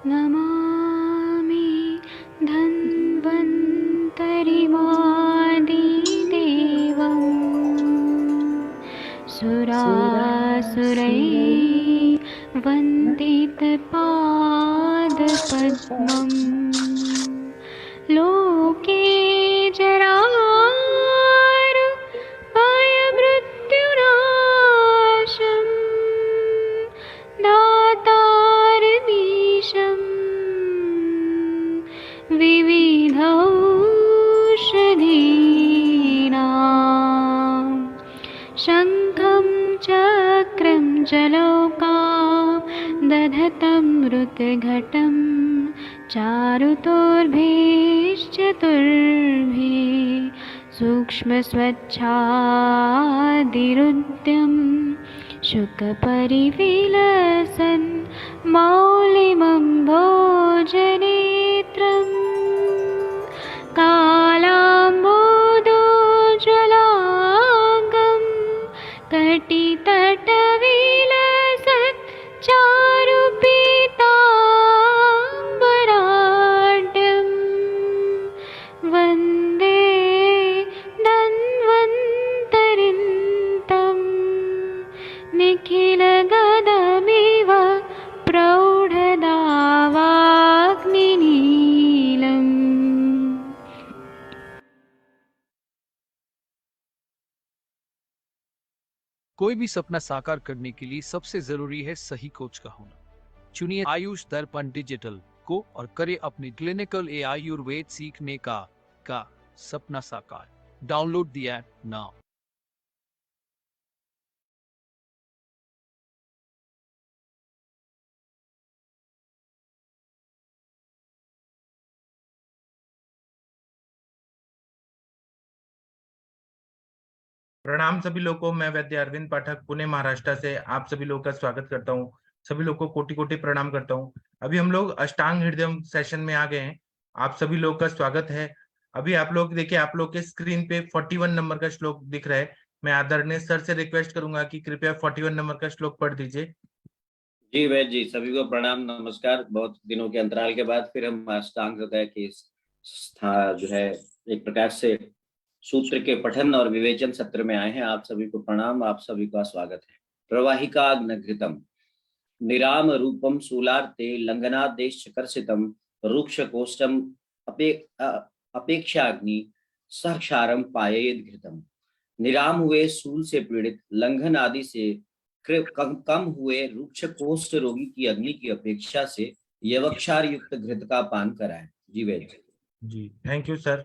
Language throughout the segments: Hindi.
नमामि धन्वन्तरिमादिदेवम् सुरासुरैर्वन्दितपादपद्मम् लोके जरामृत्युनाशम् दातारमीशम् विविधौषधीनां शङ्खं चक्रं जलौकां दधतं मृतघटं चारुतोर्भिश्चतुर्भिः सूक्ष्मस्वच्छादिरुद्यं शुकपरिविलसन् मौलिमम्भोजनेत्रम् कालाम्बोदोज्ज्वलाङ्गं कटितटविलसत् चारुपीताम्बराढ्यं वन्दे धन्वन्तरिन्तं निखिलगदमिव प्रौढदावाग्निनीलम्। कोई भी सपना साकार करने के लिए सबसे जरूरी है सही कोच का होना। चुनिए आयुष दर्पण डिजिटल को और करे अपनी क्लिनिकल आयुर्वेद सीखने का सपना साकार। Download the app now. प्रणाम सभी लोगों को। मैं वैद्य अरविंद पाठक पुणे महाराष्ट्र से आप सभी लोगों का स्वागत करता हूं। सभी लोगों को कोटि कोटि प्रणाम करता हूं। अभी हम लोग अष्टांग हृदय सेशन में आ गए हैं। आप सभी लोगों का स्वागत है। अभी आप लोग देखिए, आप लोग के स्क्रीन पे 41 नंबर का श्लोक दिख रहा है। मैं आदरणीय सर से रिक्वेस्ट करूंगा कि कृपया 41 नंबर का श्लोक पढ़ दीजिए। जी वैद्य जी, सभी को प्रणाम नमस्कार। बहुत दिनों के अंतराल के बाद फिर हम अष्टांग हृदय के जो है एक प्रकार से सूत्र के पठन और विवेचन सत्र में आए हैं। आप सभी को प्रणाम, आप सभी का स्वागत है। प्रवाहिकाग्नघृतम निराम रूपम शूलार्ते लंघनादेश कर्षितम रुक्ष कोष्ठम अपेक्षाग्नि सहक्षारम पायेद घृतम। निराम हुए शूल से पीड़ित, लंघन आदि से कम हुए रुक्ष कोष्ठ रोगी की अग्नि की अपेक्षा से यवक्षार युक्त घृत का पान कराएं। जी वैद्य जी, थैंक यू सर।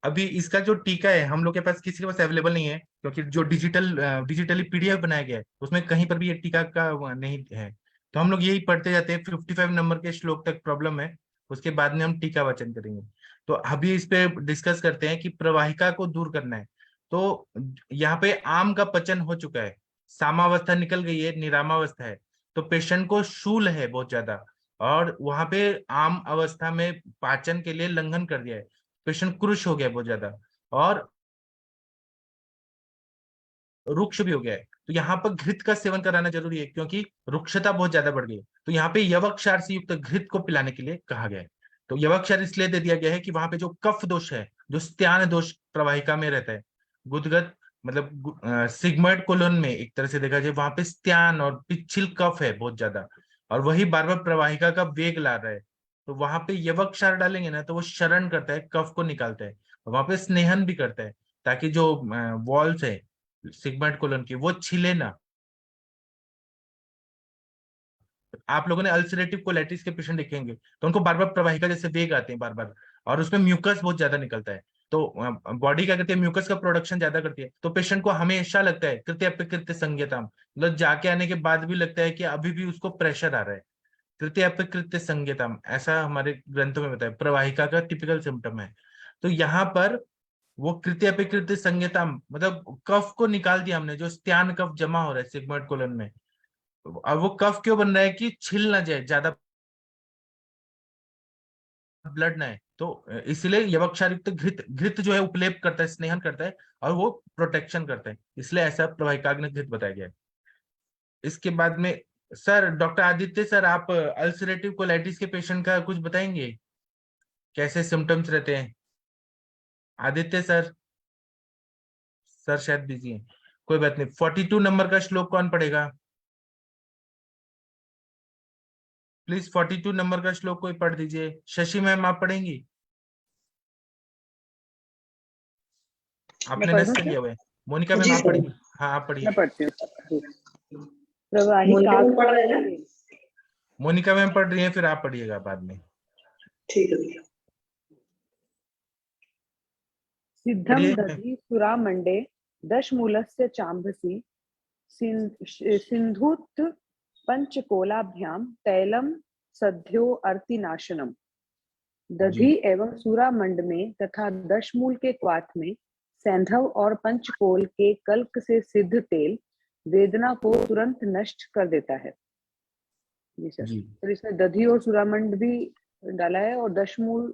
अभी इसका जो टीका है हम लोग के पास किसी के पास अवेलेबल नहीं है, क्योंकि जो डिजिटली पीडीएफ बनाया गया है उसमें कहीं पर भी ये टीका का नहीं है। तो हम लोग यही पढ़ते जाते हैं। 55 नंबर के श्लोक तक प्रॉब्लम है, उसके बाद में हम टीका वाचन करेंगे। तो अभी इस पे डिस्कस करते हैं कि प्रवाहिका को दूर करना है। तो यहाँ पे आम का पचन हो चुका है, सामावस्था निकल गई है, निरामावस्था है। तो पेशेंट को शूल है बहुत ज्यादा, और वहां पे आम अवस्था में पाचन के लिए लंघन कर दिया है। पेशेंट क्रुश हो गया बहुत ज्यादा, और रुक्ष भी हो गया है। तो यहाँ पर घृत का सेवन कराना जरूरी है, क्योंकि रुक्षता बहुत ज्यादा बढ़ गई है। तो यहाँ पे यवक्षार से युक्त घृत को पिलाने के लिए कहा गया है। तो यवक्षार इसलिए दे दिया गया है कि वहां पे जो कफ दोष है, जो स्त्यान दोष प्रवाहिका में रहता है, गुदगत मतलब सिग्मोइड कोलोन में एक तरह से देखा जाए, वहां पे स्त्यान और पिछिल कफ है बहुत ज्यादा, और वही बार बार प्रवाहिका का वेग ला रहा है। तो वहां पे यवक्षार डालेंगे ना, तो वो शरण करता है, कफ को निकालता है, वहां पे स्नेहन भी करता है, ताकि जो वॉल्स है सिग्मेंट कोलन की वो छिले ना। आप लोगों ने अल्सरेटिव कोलाइटिस के पेशेंट देखेंगे तो उनको बार बार प्रवाहिका जैसे वेग आते हैं बार बार, और उसमें म्यूकस बहुत ज्यादा निकलता है। तो बॉडी क्या करती है, म्यूकस का प्रोडक्शन ज्यादा करती है। तो पेशेंट को हमेशा लगता है कृत्य अप्रकृत्य संज्ञाताम, मतलब जाके आने के बाद भी लगता है कि अभी भी उसको प्रेशर आ रहा है। तृतीय अप्रकृत्य संज्ञाताम, ऐसा हमारे ग्रंथों में बताया, प्रवाहिका का टिपिकल सिम्टम है। तो यहाँ पर वो कृत्य अप्रकृत्य संज्ञाताम मतलब कफ को निकाल दिया हमने, जो स्त्यान कफ जमा हो रहा है सिग्मोइड कोलन में। अब वो कफ क्यों बन रहा है, कि छिल ना जाए, ज्यादा ब्लड ना है। तो इसलिए यवक्षार युक्त घृत घृत जो है उपलेप करता है, स्नेहन करता है, और वो प्रोटेक्शन करता है, इसलिए ऐसा प्रवाहिकाग्नि घृत बताया गया है। इसके बाद में सर डॉक्टर आदित्य सर, आप अल्सरेटिव कोलाइटिस के पेशेंट का कुछ बताएंगे, कैसे सिम्टम्स रहते हैं? आदित्य सर, सर शायद बिजी हैं, कोई बात नहीं। 42 नंबर का श्लोक कौन पढ़ेगा? प्लीज 42 नंबर का श्लोक कोई पढ़ दीजिए। शशि मैम, आप पढ़ेंगी? आपने नस से लिया हुआ है। मोनिका मैम, जी आप सर। पढ़ेंगी? हाँ, आप पढ़िए। मैं पढ़ती हूँ। मोनिका मैम पढ़ रहे हैं ना? मोनिका मैम पढ़ रही हैं, फिर आप पढ़िएगा बाद में। ठीक है भैया। सिद्धम पढ़िए। दधि सुरामंडे दशमूलस्य चाम्भसी सिंधुत पंचकोलाभ्याम तैलम सद्यो अर्तिनाशनम। दधि एवं सूरामंड में तथा दशमूल के क्वाथ में सैंधव और पंचकोल के कल्क से सिद्ध तेल वेदना को तुरंत नष्ट कर देता है। जी सर। जी। तो इसमें दधि और सूरामंड भी डाला है, और दशमूल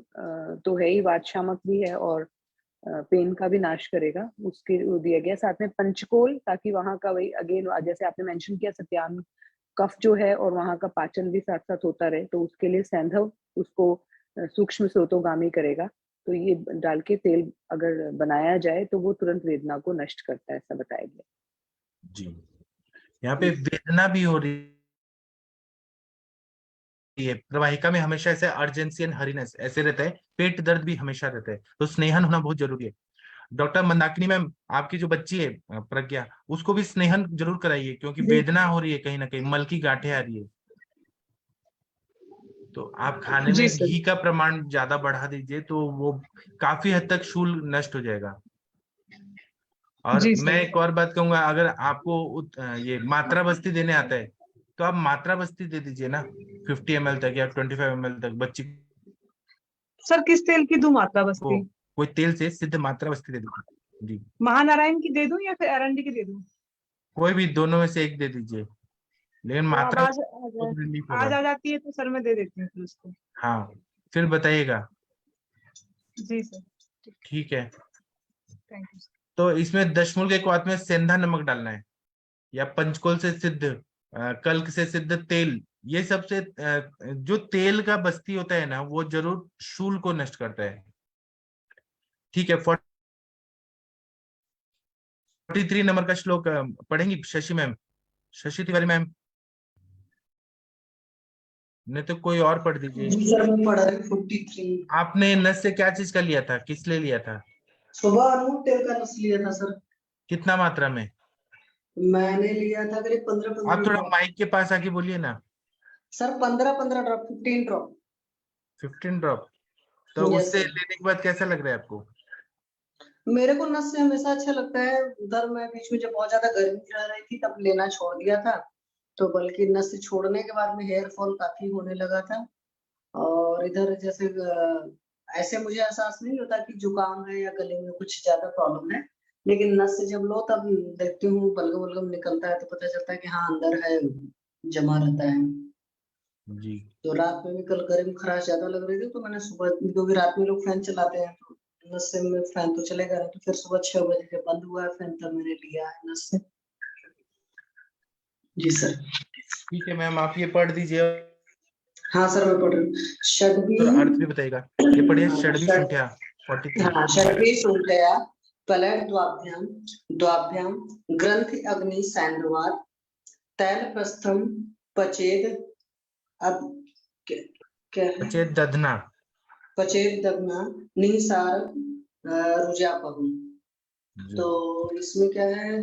तो है ही, वातशामक भी है, और पेन का भी नाश करेगा, उसके वो दिया गया। साथ में पंचकोल, ताकि वहां का वही अगेन जैसे आपने मेंशन किया सत्यान कफ जो है और वहां का पाचन भी साथ साथ होता रहे, तो उसके लिए सैंधव उसको सूक्ष्म स्रोतोगामी करेगा। तो ये डाल के तेल अगर बनाया जाए तो वो तुरंत वेदना को नष्ट करता है, ऐसा बताया गया। जी, यहाँ पे वेदना भी हो रही है, प्रवाहिका में हमेशा ऐसे अर्जेंसी एंड हरीनेस ऐसे रहता है, पेट दर्द भी हमेशा रहता है, तो स्नेहन होना बहुत जरूरी है। डॉक्टर मंदाकिनी मैम, आपकी जो बच्ची है प्रज्ञा, उसको भी स्नेहन जरूर कराइए, क्योंकि वेदना हो रही है, कहीं ना कहीं मल की गांठें आ रही है। तो आप खाने जी में सर। घी का प्रमाण ज्यादा बढ़ा दीजिए, तो वो काफी हद तक शूल नष्ट हो जाएगा। और जी मैं सर। एक और बात कहूंगा, अगर आपको ये मात्रा बस्ती देने आता है, तो आप मात्रा बस्ती दे दीजिए ना, 50 ml तक या 25 ml तक बच्ची सर किस तेल की दूं मात्रा को। बस्ती? कोई तेल से सिद्ध मात्रा बस्ती दे दीजिए। जी, महानारायण की दे दूं या फिर अरंडी की दे दूं? कोई भी दोनों में से एक दे दीजिए, लेकिन वो मात्रा आवाज बहुत रिलीफ आज होगा। आ जाती है तो सर मैं दे देती हूँ फिर उसको। हाँ, फिर बताइएगा। जी सर। ठीक है, थैंक यू सर। तो इसमें दशमूल के क्वाथ में सेंधा नमक डालना है, या पंचकोल से सिद्ध कल्क से सिद्ध तेल। ये सबसे जो तेल का बस्ती होता है ना, वो जरूर शूल को नष्ट करता है। ठीक है, 43 नंबर का श्लोक पढ़ेंगी शशि मैम? शशि तिवारी मैम, नहीं तो कोई और पढ़ दीजिए। जी सर मैं पढ़ रही हूँ 43। आपने नस से क्या चीज का लिया था, किस लिए लिया था? सुबह अनूप तेल का रस लिया था सर। कितना मात्रा में? मैंने लिया था करीब 15 आप थोड़ा ड्रॉप। माइक के पास आके बोलिए ना। Sir 15 drop, 15 drop. 15 ड्रॉप। तो यस उससे सर। लेने के बाद कैसा लग रहा है आपको? मेरे को नस से हमेशा अच्छा लगता है। उधर मैं बीच में जब बहुत ज्यादा गर्मी रह रही थी तब लेना छोड़ दिया था, तो बल्कि नस से छोड़ने के बाद में हेयर फॉल काफी होने लगा था। और इधर जैसे ऐसे मुझे एहसास नहीं होता कि जुकाम है या गले में कुछ ज्यादा प्रॉब्लम है, लेकिन नस से जब लो तब देखती हूँ बलगम वलगम निकलता है, तो पता चलता है कि हाँ अंदर है, जमा रहता है। जी, तो रात में भी कल गर्मी खराश ज्यादा लग रही थी, तो मैंने सुबह, क्योंकि रात में लोग फैन चलाते हैं तो नस से में फैन तो चलेगा नहीं, तो फिर सुबह 6 बजे के बंद हुआ है फैन, तब मैंने लिया है नस से। जी सर। ठीक है मैम, आप ये पढ़ दीजिए हाँ सर मैं पढ़ रही हूँ। षड्वी, और अर्थ भी बताइएगा। ये पढ़िए, षड्वी संख्या 43। हाँ षड्वी संख्या कलर द्वाभ्याम द्वाभ्याम ग्रंथि अग्नि सैंद्रवात तैल प्रस्थम पचेद अब क्या है, पचेत दधना। पचेद दग्ना निसार रुजापहु। तो इसमें क्या है,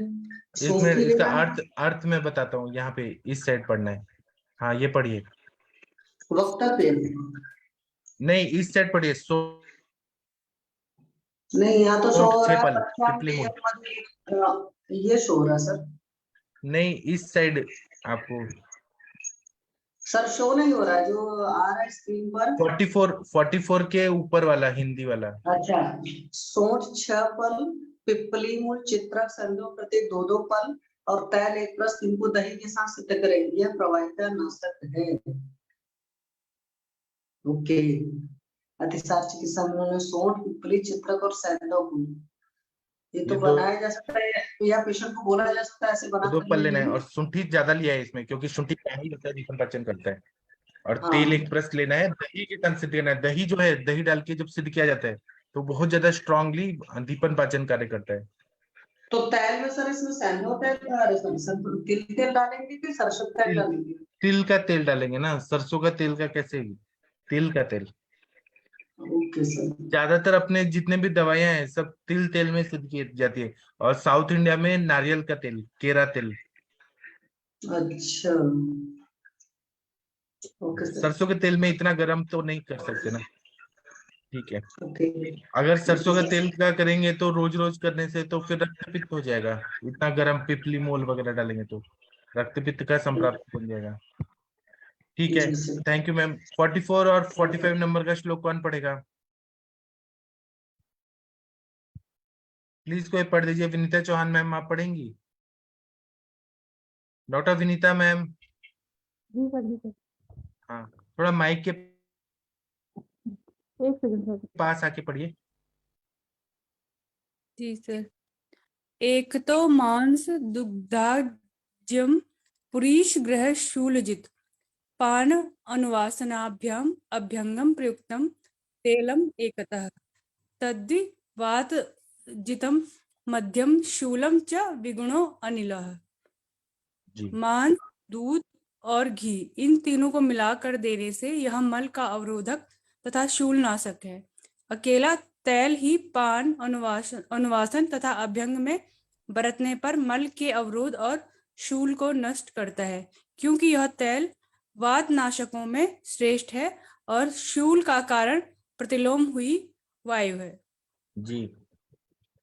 इसमें इसका अर्थ मैं बताता हूँ, यहाँ पे इस साइड पढ़ना है। हाँ, ये पढ़िए। वक्तव्य नहीं, इस साइड पढ़िए। नहीं, यहाँ तो शो हो रहा है छेपल, पक्षाम पिपली के मूल। ये शो हो रहा है सर। नहीं, इस साइड आपको सर शो नहीं हो रहा है, जो आ रहा है स्क्रीन पर 44 के ऊपर वाला हिंदी वाला। अच्छा, सोंठ 6 पल, पिपली मूल चित्रक संदो प्रति 2-2 पल और तैल 1 प्रस्त, इनको दही के साथ सिद्ध करेंगे, यह प्रवाहिता नाशक है। ओके, अतिसार चिकित्सा में उन्होंने सोंठ, पिपली, चित्रक और सैंधव को ये तो ये दो बनाया जा सकता है या पेशेंट को बोला जा सकता है ऐसे बना दो कर पल लेना है, लेने। और शुंठी ज्यादा लिया है इसमें क्योंकि शुंठी पानी होता है, दीपन पाचन करता है। और हाँ तेल एक ब्रश लेना है, दही के टन सिद्ध करना है। दही जो है, दही डाल के जब सिद्ध किया जाता है तो बहुत ज्यादा स्ट्रांगली दीपन पाचन कार्य करता है। तो तेल में सर इसमें सैंडो तेल, अरे सॉरी सर, तिल तेल डालेंगे कि सरसों का तेल तिल डालेंगे? तिल का तेल डालेंगे ना, सरसों का तेल का कैसे? तिल का तेल। Okay sir. ज्यादातर अपने जितने भी दवाइयां हैं सब तिल तेल में सिद्ध की जाती है, और साउथ इंडिया में नारियल का तेल, केरा तेल। अच्छा, ओके सर। सरसों के तेल में इतना गर्म तो नहीं कर सकते ना। ठीक है। ओके। अगर थैंक यू सरसों का सर। तेल का करेंगे तो रोज रोज करने से तो फिर रक्तपित्त हो जाएगा। इतना गर्म पिपली मोल वगैरह डालेंगे तो रक्तपित्त का संप्राप्त बन जाएगा। ठीक है। जी सर। Thank you ma'am. 44 और 45 नंबर का श्लोक कौन पढ़ेगा? प्लीज कोई पढ़ दीजिए। विनीता चौहान मैम, आप पढ़ेंगी? Doctor Vinita ma'am. जी सर, जी सर। हाँ, थोड़ा माइक के एक सेकंड सर। पास आके पढ़िए। जी सर। एक तो मांस दुग्धाज्यम पुरीश ग्रह शूलजित पान अनुवासनाभ्याम अभ्यंगम प्रयुक्तम तेलम एकतः तद्धि वात जितम मध्यम शूलम च विगुणो अनिलः। जी मांस, दूध और घी इन तीनों को मिलाकर देने से यह मल का अवरोधक तथा शूलनाशक है। अकेला तेल ही पान अनुवासन तथा अभ्यंग में बरतने पर मल के अवरोध और शूल को नष्ट करता है, क्योंकि यह तेल वातनाशकों में श्रेष्ठ है और शूल का कारण प्रतिलोम हुई वायु है। जी।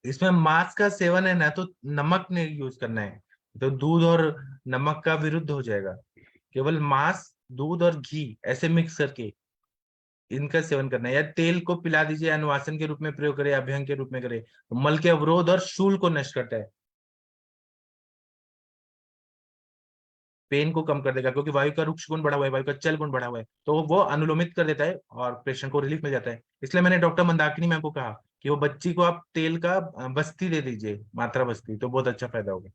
इसमें मांस का सेवन है ना, तो नमक नहीं यूज करना है, तो दूध और नमक का विरुद्ध हो जाएगा। केवल मांस, दूध और घी ऐसे मिक्स करके इनका सेवन करना है, या तेल को पिला दीजिए, अनुवासन के रूप में प्रयोग करे, अभ्यंग के रूप में करे, तो मल के अवरोध और शूल को नष्ट करता है, पेन को कम कर देगा, क्योंकि वायु का रुक्ष गुण बढ़ा हुआ है, वायु का चल गुण बढ़ा हुआ है, तो वो अनुलोमित कर देता है और पेशेंट को रिलीफ मिल जाता है। इसलिए मैंने डॉक्टर मंदाकिनी मैम को कहा कि वो बच्ची को आप तेल का बस्ती दे दीजिए, मात्रा बस्ती, तो बहुत अच्छा फायदा होगा।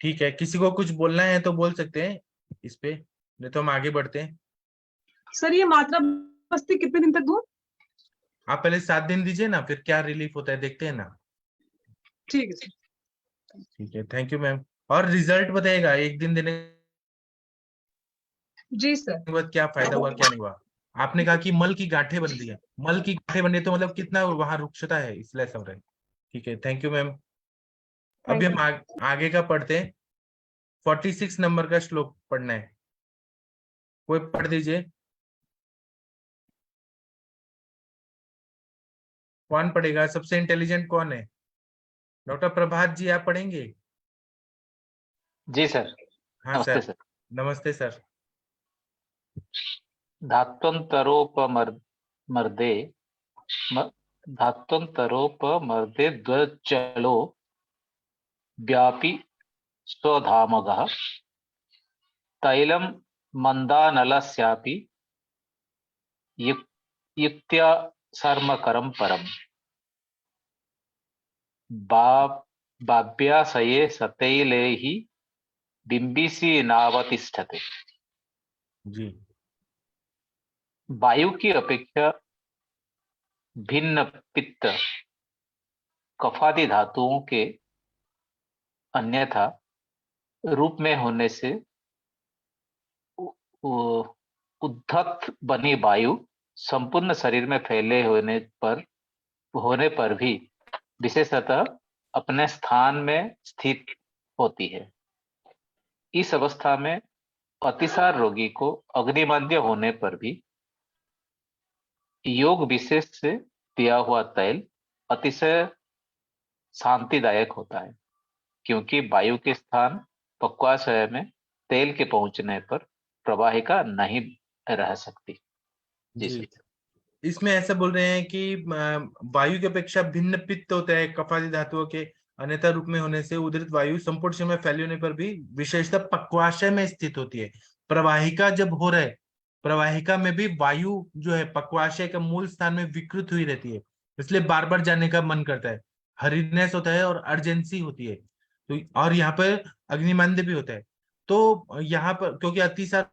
ठीक है, किसी को कुछ बोलना है तो बोल सकते हैं इस पे, नहीं तो हम आगे बढ़ते हैं। सर ये मात्रा बस्ती कितने दिन तक दूं? आप पहले 7 दिन दीजिए ना, फिर क्या रिलीफ होता है देखते हैं ना। ठीक है सर। ठीक है, थैंक यू मैम। और रिजल्ट बताइएगा एक दिन देने जी सर। के बाद क्या फायदा हुआ क्या नहीं हुआ। आपने कहा कि मल की गांठें बन रही है, मल की गांठें बन रही है तो मतलब कितना वहां रुक्षता है, इसलिए ऐसा हो रहा है। ठीक है, थैंक यू मैम। अभी हम आगे का पढ़ते हैं। 46 नंबर का श्लोक पढ़ना है, कोई पढ़ दीजिए। कौन पढ़ेगा? सबसे इंटेलिजेंट कौन है? डॉक्टर प्रभात जी, आप पढ़ेंगे? जी सर। हाँ नमस्ते सर। सर। नमस्ते सर। धात्वन्तरोपमर्दे धात्वन्तरोपमर्दे द्वचलो व्यापी स्वधामगः तैलं मन्दानलस्यापि युक्त्या सर्मकरं परम् बाभ्यासये सतैलैः बिम्बिसी नावतिष्ठते। जी। वायु की अपेक्षा भिन्न पित्त कफादी धातुओं के अन्यथा रूप में होने से उद्धत बनी वायु संपूर्ण शरीर में फैले होने पर भी विशेषतः अपने स्थान में स्थित होती है। इस अवस्था में अतिसार रोगी को अग्निमंद्य होने पर भी योग विशेष से दिया हुआ तेल अतिशय शांतिदायक होता है, क्योंकि वायु के स्थान पक्वाशय में तेल के पहुंचने पर प्रवाहिका नहीं रह सकती। जी। इसमें ऐसा बोल रहे हैं कि वायु की अपेक्षा भिन्न पित्त होता है कफादी धातुओं के अन्यथा रूप में होने से उदरित वायु संपूर्ण शरीर में फैली होने पर भी विशेषतः पक्वाशय में स्थित होती है। प्रवाहिका जब हो रहे, प्रवाहिका में भी वायु जो है पक्वाशय के मूल स्थान में विकृत हुई रहती है, इसलिए बार बार जाने का मन करता है, हरीनेस होता है और अर्जेंसी होती है। तो और यहाँ पर अग्निमंद भी होता है। तो यहाँ पर क्योंकि अतिसार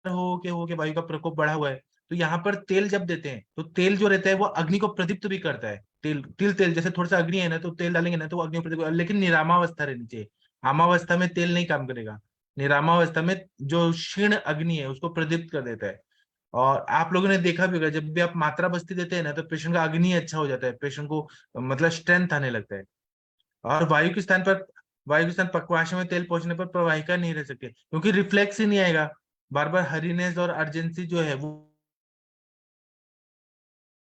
हो के वायु का प्रकोप बढ़ा हुआ है, तो यहाँ पर तेल जब देते हैं तो तेल जो रहता है वो अग्नि को प्रदीप्त भी करता है। तेल जैसे थोड़ा सा अग्नि है ना, तो तेल डालेंगे ना तो वो अग्नि को प्रदीप्त, लेकिन निरामावस्था रहनी चाहिए। आमावस्था में तेल नहीं काम करेगा, निरामावस्था में जो क्षीण अग्नि है उसको प्रदीप्त कर देता है। और आप लोगों ने देखा भी होगा, जब भी आप मात्रा बस्ती देते हैं ना तो पेशेंट का अग्नि अच्छा हो जाता है, पेशेंट को मतलब स्ट्रेंथ आने लगता है। और वायु के स्थान पक्वाशय में तेल पहुंचने पर प्रवाहिका नहीं रह सकती, क्योंकि रिफ्लेक्स ही नहीं आएगा। बार बार हरीनेस और अर्जेंसी जो है वो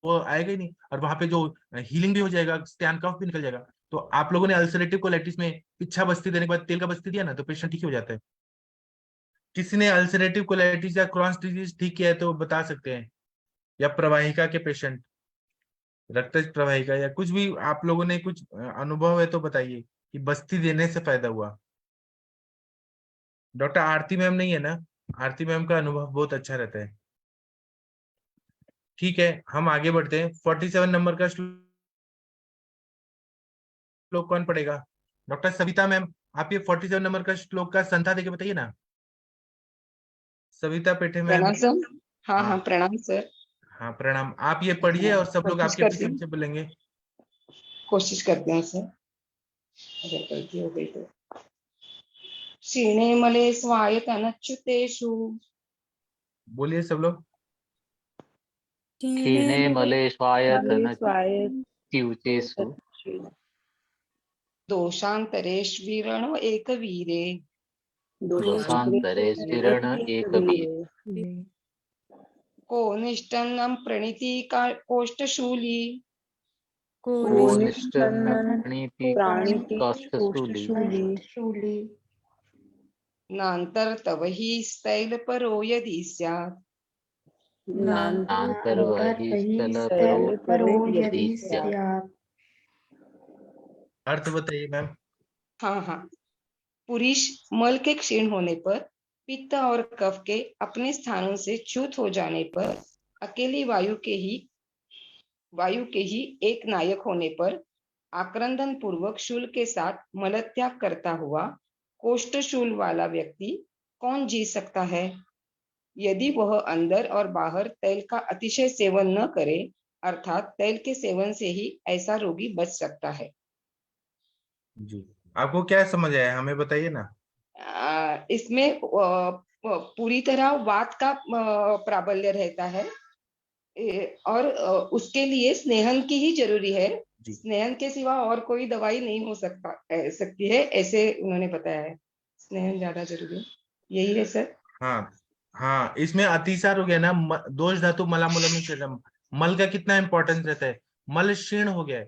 आएगा ही नहीं, और वहां पे जो हीलिंग भी हो जाएगा, स्टैन कफ भी निकल जाएगा। तो आप लोगों ने अल्सरेटिव कोलाइटिस में इच्छा बस्ती देने के बाद तेल का बस्ती दिया ना तो पेशेंट ठीक हो जाता है। किसी ने अल्सरेटिव कोलाइटिस या क्रॉन्स डिजीज ठीक किया है तो बता सकते हैं, या प्रवाहिका के पेशेंट, रक्तज प्रवाहिका, या कुछ भी आप लोगों ने कुछ अनुभव है तो बताइए कि बस्ती देने से फायदा हुआ। डॉक्टर आरती मैम नहीं है ना? आरती मैम का अनुभव बहुत अच्छा रहता है। ठीक है, हम आगे बढ़ते हैं। 47 नंबर का श्लोक कौन पढ़ेगा? डॉक्टर सविता मैम, आप ये 47 नंबर का श्लोक का संथा देके बताइए ना। सविता पेठे मैम। प्रणाम सर। हाँ हाँ। हाँ प्रणाम सर। हाँ प्रणाम, आप ये पढ़िए और सब लोग कोशिश आपके करती पीछे हूँ। पीछे बोलेंगे। कोशिश करते हैं सर, अगर गलती हो गई तो। क्षीणे मले स्वायतनच्युतेषु बोलिए सब लोग। क्षीणे मले स्वायतन स्वायत्त च्युतेषु दोषान्तरेष्वीरण एकवीरे दोषान्तरे स्थिरण एकवीरे को निष्ठन्नं प्रणीति कोष्ठशूली को को निष्ठन्नं निष्ठन्नप्रणीति काष्ठशूली नान्तर्तव हि स्थैलपरो यदि स्यात् नान्तर्वहि स्थलपरो यदि स्यात्। अर्थ बताइए मैम। हाँ हाँ। पुरुष मल के क्षीण होने पर, पित्त और कफ के अपने स्थानों से च्युत हो जाने पर, अकेली वायु के ही एक नायक होने पर, आक्रंदन पूर्वक शूल के साथ मलत्याग करता हुआ कोष्ठ शूल वाला व्यक्ति कौन जी सकता है? यदि वह अंदर और बाहर तेल का अतिशय सेवन न करे, अर्थात तेल के सेवन से ही ऐसा रोगी बच सकता है। जी, आपको क्या समझ आया, हमें बताइए ना। इसमें पूरी तरह वात का प्राबल्य रहता है, और उसके लिए स्नेहन की ही जरूरी है। स्नेहन के सिवा और कोई दवाई नहीं हो सकती है, ऐसे उन्होंने बताया है। स्नेहन ज्यादा जरूरी है, यही है सर। हाँ हाँ, इसमें अतिसार हो गया ना, दोष धातु मलामूलम निषेधम, मल का कितना इंपॉर्टेंस रहता है। मल क्षीण हो गया है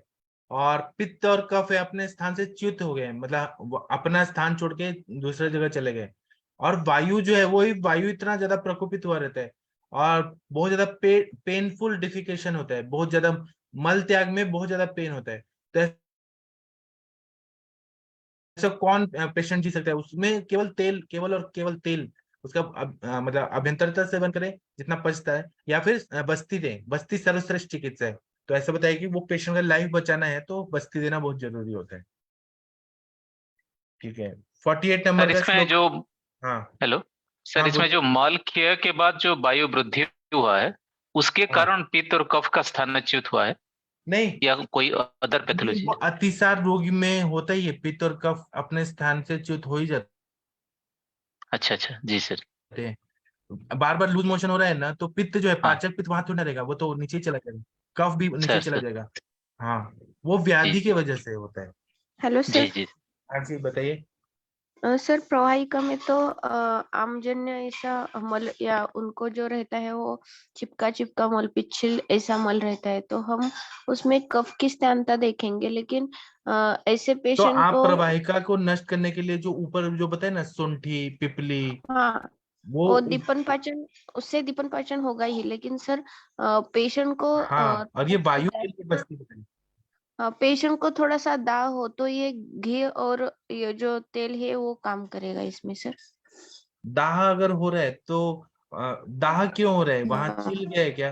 और पित्त और कफ है अपने स्थान से च्युत हो गए, मतलब अपना स्थान छोड़ के दूसरे जगह चले गए। और वायु जो है वो वायु इतना ज्यादा प्रकोपित हुआ रहता है और बहुत ज्यादा पेनफुल डिफिकेशन होता है, बहुत ज्यादा मल त्याग में बहुत ज्यादा पेन होता है। तो ऐसा कौन पेशेंट जी सकता है? उसमें केवल तेल उसका मतलब अभ्यंतरता सेवन करें जितना पचता है, या फिर बस्ती दें। बस्ती सर्वश्रेष्ठ चिकित्सा है। तो ऐसा बताइए कि वो पेशेंट का लाइफ बचाना है तो बस्ती देना बहुत जरूरी होता है। ठीक है, 48 नंबर का इसमें जो हाँ हेलो सर, हाँ, इसमें जो मल क्षय के बाद जो वायु वृद्धि हुआ है उसके कारण पित्त और कफ का स्थानच्युत हुआ है नहीं, या कोई अदर पैथोलॉजी? वो अतिसार रोगी में होता ही है, पित्त और कफ अपने स्थान से च्युत हो ही जाते अच्छा अच्छा, जी सर। हैं। बार बार लूज मोशन हो रहा है ना, तो पित्त जो है, हाँ पाचक पित्त वहां थोड़ा ना रहेगा, वो तो नीचे ही चला जाएगा, कफ भी नीचे चला सर जाएगा। हाँ, वो व्याधि की वजह से होता है। हेलो जी सर। जी हाँ जी बताइए। सर प्रवाहिका में तो आमजन्य ऐसा मल या उनको जो रहता है वो चिपका मल, पिछल ऐसा मल रहता है, तो हम उसमें कफ की स्थानता देखेंगे, लेकिन ऐसे तो पेशेंट आप को प्रवाहिका को नष्ट करने के लिए जो ऊपर जो बताए ना, सुंठी पिपली, हाँ वो दीपन पाचन, उससे दीपन पाचन होगा ही, लेकिन सर पेशेंट को हाँ, और ये वायु के लिए बस्ती बताइए। पेशेंट को थोड़ा सा दाह हो तो ये घी और ये जो तेल है वो काम करेगा इसमें सर। दाह अगर हो रहा है तो दाह क्यों हो रहा है? वहां चिल गया है क्या?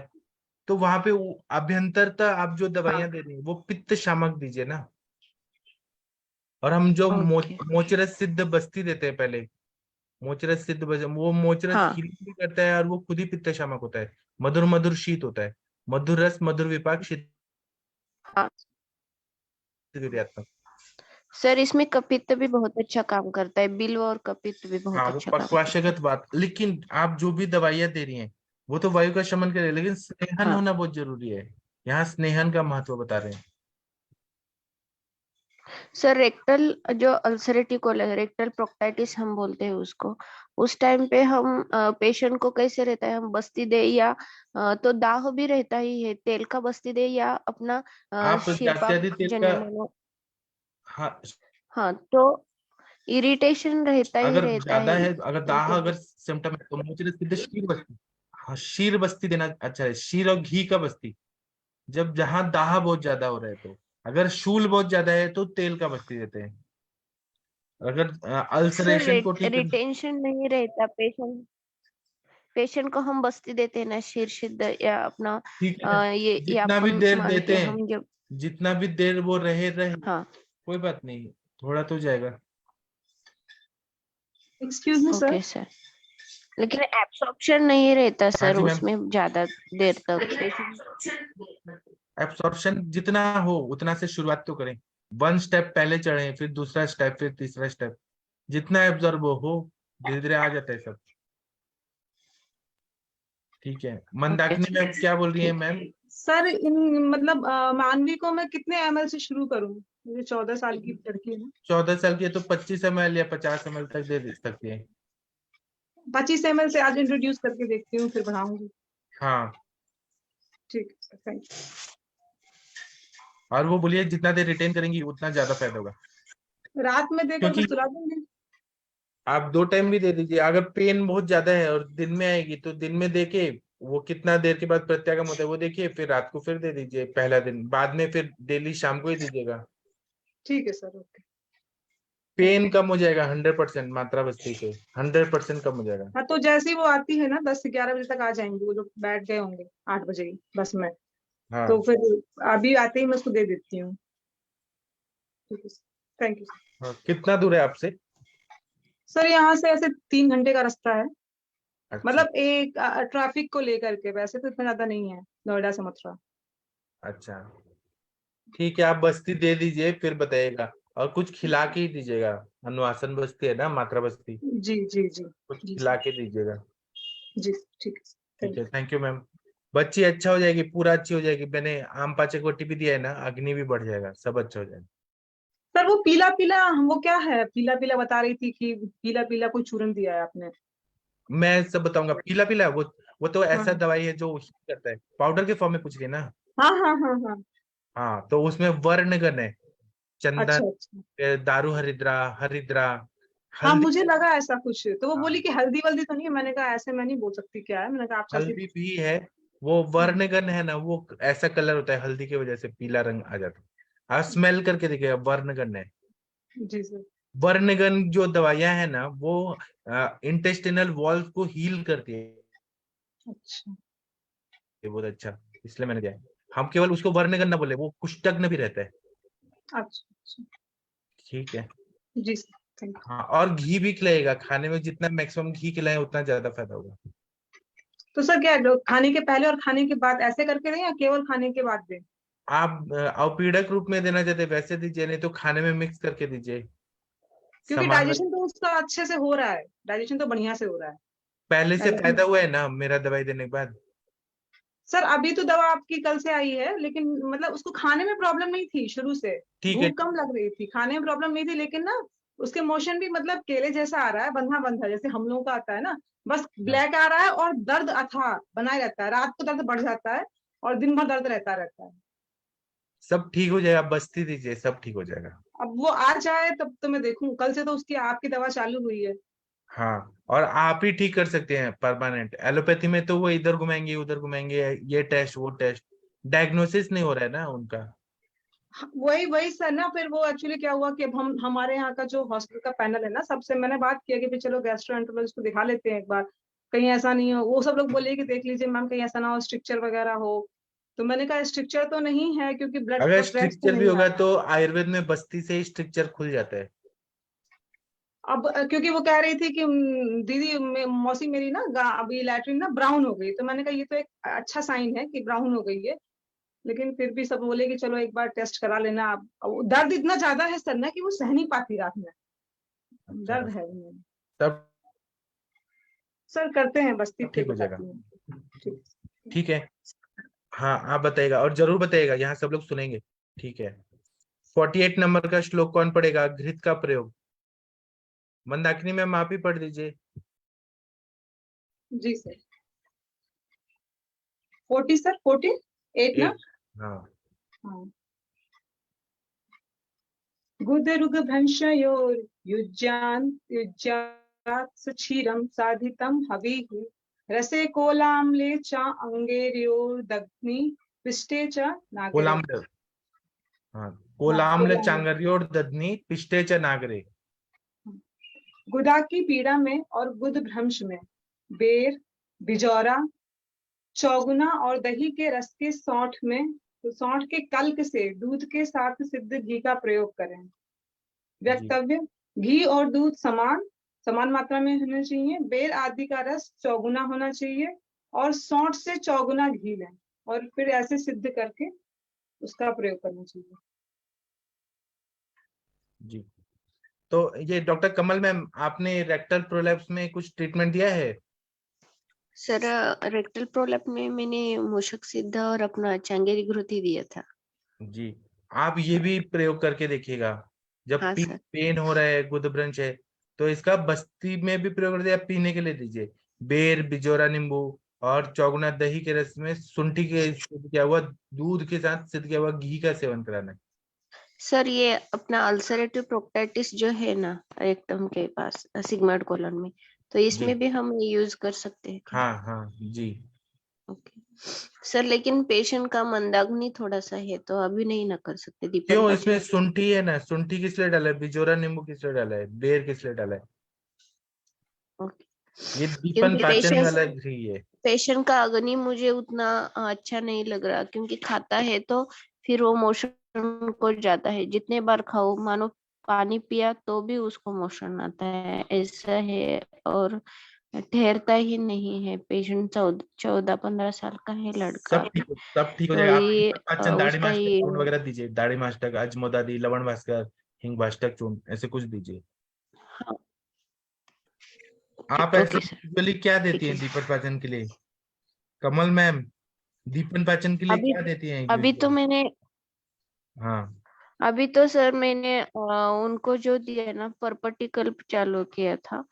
तो वहां पे अभ्यंतरता आप जो दवाइयां दे रही हैं वो पित्त शामक दीजिए ना। और हम जो ओके मोचरस सिद्ध बस्ती देते हैं पहले, मोचरस सिद्ध वो मोचरस हाँ हीलिंग भी करता है और वो खुद ही पित्त शामक होता है। मधुर मधुर शीत होता है, मधुर रस मधुर विपाक शीत हाँ वीर्यात्मक। सर, इसमें कपित्त भी बहुत अच्छा काम करता है, बिल्व और कपित्त भी बहुत हाँ वो अच्छा काम करता पक्वाशगत बात, लेकिन आप जो भी दवाइयां दे रही हैं वो तो वायु का शमन करे, लेकिन है। स्नेहन हाँ होना बहुत जरूरी है। यहाँ स्नेहन का महत्व बता रहे हैं। सर, रेक्टल जो अल्सरेटिव कोलिस, रेक्टल प्रोक्टाइटिस हम बोलते हैं उसको, उस टाइम पे हम पेशेंट को कैसे रहता है, हम बस्ती दे या तो दाह भी रहता ही है, तेल का बस्ती दे या अपना आप शिरपाक जात्यादि तेल का, जन्य मानो। हाँ हाँ तो इरिटेशन रहता ही अगर रहता ज्यादा है है, अगर दाह उनको। अगर सिम्टम है तो मोचरस सिद्ध शीर बस्ती, हाँ शीर बस्ती देना अच्छा है, शीर और घी का बस्ती। जब जहां दाह बहुत ज्यादा हो रहा है तो, अगर शूल बहुत ज्यादा है तो तेल का बस्ती देते हैं। अगर सर अल्सरेशन को ठीक कर, रिटेंशन नहीं रहता, पेशेंट को हम बस्ती देते हैं ना, शीर सिद्ध या अपना ठीक है, ये जितना भी यापन देर मान देते के हैं, हम जब। जितना भी देर वो रहे हाँ कोई बात नहीं, थोड़ा तो जाएगा। Excuse me sir. Okay sir, लेकिन एब्सॉर्प्शन नहीं रहता हाँ सर जी मैम। उसमें ज्यादा देर तक। एब्सॉर्प्शन जितना हो उतना से शुरुआत तो करें, वन स्टेप पहले चढ़े, फिर दूसरा स्टेप, फिर तीसरा स्टेप, जितना एब्जॉर्ब हो धीरे धीरे आ जाता है सब। ठीक है, ओके मंदाकिनी मैम क्या बोल रही है ठीक। मैम? सर इन मतलब मानवी को मैं कितने ml से शुरू करूं? मुझे 14 साल की लड़की है ना। 14 साल की है तो 25 ml या 50 ml तक दे सकती है। 25 ml से आज इंट्रोड्यूस करके देखती हूँ, फिर बढ़ाऊंगी। हाँ, ठीक है सर, थैंक और वो बोलिए जितना देर रिटेन करेंगी उतना ज्यादा फायदा होगा। यू। रात में देकर क्योंकि फिर सुला दूंगी। आप 2 टाइम भी दे दीजिए, अगर पेन बहुत ज्यादा है और दिन में आएगी तो दिन में देके वो कितना देर के बाद प्रत्यागम होता है वो देखिए, फिर रात को फिर दे दीजिए पहला दिन, बाद में फिर डेली शाम को ही दीजिएगा। ठीक है सर, ओके। पेन कम हो जाएगा 100%, मात्रा बस्ती से 100% कम हो जाएगा। हाँ तो जैसे ही वो आती है ना 10 से 11 बजे तक आ जाएंगे, वो लोग बैठ गए होंगे 8 बजे ही बस में। तो हाँ फिर अभी आते ही मैं उसको दे देती हूँ। ठीक है सर, थैंक यू सर। हाँ, कितना दूर है आपसे? सर यहाँ से ऐसे 3 घंटे का रास्ता है, अच्छा मतलब एक ट्रैफिक को लेकर के, वैसे तो इतना ज्यादा नहीं है नोएडा से मथुरा। अच्छा, ठीक है, आप बस्ती दे दीजिए फिर बताइएगा, और कुछ खिला के ही दीजिएगा। अनुवासन बस्ती है ना, मात्रा बस्ती, जी जी जी। कुछ जी खिला सर, के दीजिएगा। जी ठीक है, ठीक थैंक है, यू। Thank you ma'am. बच्ची अच्छा हो जाएगी, पूरा अच्छी हो जाएगी। मैंने आम पाचक वटी भी दिया है ना, अग्नि भी बढ़ जाएगा, सब अच्छा हो जाएगा। सर वो पीला पीला, वो क्या है? पीला पीला बता रही थी कि पीला पीला कोई चूरन दिया है आपने। मैं सब बताऊंगा। पीला पीला वो तो हाँ ऐसा दवाई है जो heal करता है, पाउडर के फॉर्म में पूछ रही है ना। हाँ हाँ हाँ हाँ। हाँ, तो उसमें वर्णगन है, चंदन, अच्छा अच्छा। दारू हरिद्रा, हरिद्रा, हाँ हल्दी। मुझे लगा ऐसा कुछ, तो वो बोली हाँ, कि हल्दी वल्दी तो नहीं है। मैंने कहा ऐसे मैं नहीं बोल सकती क्या है, मैंने कहा आप चलती। हल्दी भी है। वो वर्णगन है ना, वो ऐसा कलर होता है, हल्दी की वजह से पीला रंग आ जाता है। आप स्मेल करके देखिएगा, वर्णगन है। जी सर। वर्णगन जो दवाइयां है ना वो इंटेस्टिनल वॉल्व को हील करती है, अच्छा बहुत अच्छा, इसलिए मैंने दिया है। हम केवल उसको वर्णगन ना बोले, वो कुष्ठग्न भी रहता है। अच्छा अच्छा। ठीक है। जी सर, थैंक यू। हाँ, और घी भी खिलाएगा, खाने में जितना मैक्सिमम घी खिलाए उतना ज्यादा फायदा होगा। तो सर क्या खाने के पहले और खाने के बाद ऐसे करके दें या केवल खाने के बाद दें? आप अवपीड़क रूप में देना चाहते हैं वैसे दीजिए, नहीं तो खाने में मिक्स करके दीजिए। क्योंकि समान डाइजेशन तो उसका अच्छे से हो रहा है, डाइजेशन तो बढ़िया से हो रहा है। पहले से मैंने फायदा हुआ है ना मेरा दवाई देने के बाद। सर अभी तो दवा आपकी कल से आई है, लेकिन मतलब उसको खाने में प्रॉब्लम नहीं थी शुरू से। ठीक है। भूख कम लग रही थी, खाने में प्रॉब्लम नहीं थी, लेकिन ना उसके मोशन भी मतलब केले जैसा आ रहा है, बंधा बंधा जैसे हम लोगों का आता है ना, बस ब्लैक आ रहा है, और दर्द अथाह बनाए रहता है। रात को दर्द बढ़ जाता है और दिन भर दर्द रहता है। सब ठीक हो जाएगा, बस्ती दीजिए, सब ठीक हो जाएगा। अब वो आ जाए तब तो मैं देखूं, कल से तो उसकी आपकी दवा चालू हुई है। हाँ, और आप ही ठीक कर सकते हैं परमानेंट। एलोपैथी में तो वो इधर घुमाएंगे उधर घुमाएंगे, ये टेस्ट वो टेस्ट, डायग्नोसिस नहीं हो रहा है ना उनका। वही वही सर ना, फिर वो एक्चुअली क्या हुआ कि अब हम हमारे यहाँ का जो हॉस्पिटल का पैनल है ना, सबसे मैंने बात किया कि भी चलो गैस्ट्रोएंटरोलॉजिस्ट को दिखा लेते हैं एक बार। कहीं ऐसा नहीं हो। वो सब लोग बोले कि देख लीजिए मैम कहीं ऐसा ना हो स्ट्रिक्चर वगैरह हो। तो मैंने कहा स्ट्रिक्चर तो नहीं है क्योंकि ब्लड अगर का प्रेस तो स्ट्रिक्चर भी नहीं होगा आ रहा। तो आयुर्वेद में बस्ती से ही स्ट्रिक्चर खुल जाता है। अब क्योंकि वो कह रही थी कि दीदी मौसी मेरी ना अभी लैट्रिन ना ब्राउन हो गई, तो मैंने कहा ये तो एक अच्छा साइन है कि ब्राउन हो गई है। लेकिन फिर भी सब बोले कि चलो एक बार टेस्ट करा लेना। अब दर्द इतना ज्यादा है सर ना कि वो सह नहीं पाती रात में, अच्छा, दर्द है उन्हें। तब सर करते हैं बस्ती फिर ठीक हो जाएगा। बताती हूँ। ठीक। ठीक है, हाँ आप बताइएगा और जरूर बताइएगा, यहाँ सब लोग सुनेंगे। ठीक है, 48 नंबर का श्लोक कौन पढ़ेगा? घृत का प्रयोग। मंदाकिनी मैम आप ही पढ़ दीजिए। जी सर। 40 सर, 48 ना? 8, हाँ। हाँ। गुदरुग भंशयोर युज्यात् सुक्षीरं साधितं हविः रसे कोलाम्ले च अंगेर्योर्दग्नि पिष्टे च नागरे। कोलाम्ल, हाँ, हाँ, कोलाम्ल कोलाम्ल। चांगर्योर दधनी पिष्टे च नागरे। गुदा की पीड़ा में और गुद भ्रंश में बेर, बिजौरा, चौगुना और दही के रस के सौंठ में, तो सौंठ के कल्क से दूध के साथ सिद्ध घी का प्रयोग करें। जी, वक्तव्य: घी और दूध समान मात्रा में होना चाहिए। बेर आदि का रस चौगुना होना चाहिए और सौंठ से चौगुना घी लें और फिर ऐसे सिद्ध करके उसका प्रयोग करना चाहिए। जी। तो ये डॉक्टर कमल मैम, आपने रेक्टल प्रोलैप्स में कुछ ट्रीटमेंट दिया है? सर रेक्टल प्रोलैप में मैंने मूषक सिद्ध और अपना चंगेरी घृति दिया था। जी, आप ये भी प्रयोग करके देखिएगा। जब हाँ सर। पेन हो रहा है, गुदभ्रंश है, तो इसका बस्ती में भी प्रयोग कर दिया, पीने के लिए दीजिए। बेर, बिजोरा नींबू और चौगुना दही के रस में शुंठी के सिद्ध किया हुआ दूध के साथ सिद्ध किया हुआ घी का सेवन कराना है। सर ये अपना अल्सरेटिव प्रोक्टाइटिस जो है ना रेक्टम के पास सिग्मोइड कोलन में, तो जी, इसमें भी हम ये यूज कर सकते हैं क्या? हाँ हाँ जी। ओके सर, लेकिन पेशेंट का मंदाग्नि थोड़ा सा है तो अभी नहीं ना कर सकते दीपक क्यों? पाचन। इसमें शुंठी है ना, शुंठी किस लिए डाला है? बिजोरा नींबू किस लिए डाला है? बेर किस लिए डाला है? ओके, ये दीपन क्योंकि पाचन वाला घी है। पेशेंट का अग्नि मुझे उतना अच्छा नहीं लग रहा, क्योंकि खाता है तो फिर वो मोशन को जाता है। जितने बार खाओ, मानो पानी पिया तो भी उसको मोशन आता है, ऐसा है। और ठहरता ही नहीं है। पेशेंट 14-15 साल का है लड़का अभी। सब ठीक हो तो जाएगा। आप ये दीपक पाचन दाढ़ी उसका मास्टक ये चूर्ण वगैरह दीजिए। दाढ़ी मास्टक, अजमोदादी, लवण भास्कर, हिंग भास्टक चूर्ण, ऐसे कुछ दीजिए। हाँ, आप ऐसे ओके सर, यूजुअली क्या देती ठीक है हैं सर। दीपक पाचन के लिए? कमल मैम, दीपन पाचन के लिए अभी क्या देती हैं अभी तो यूजुअली? मैंने हाँ, अभी तो सर मैंने उनको जो दिया ना परपटिकल चालू किया था,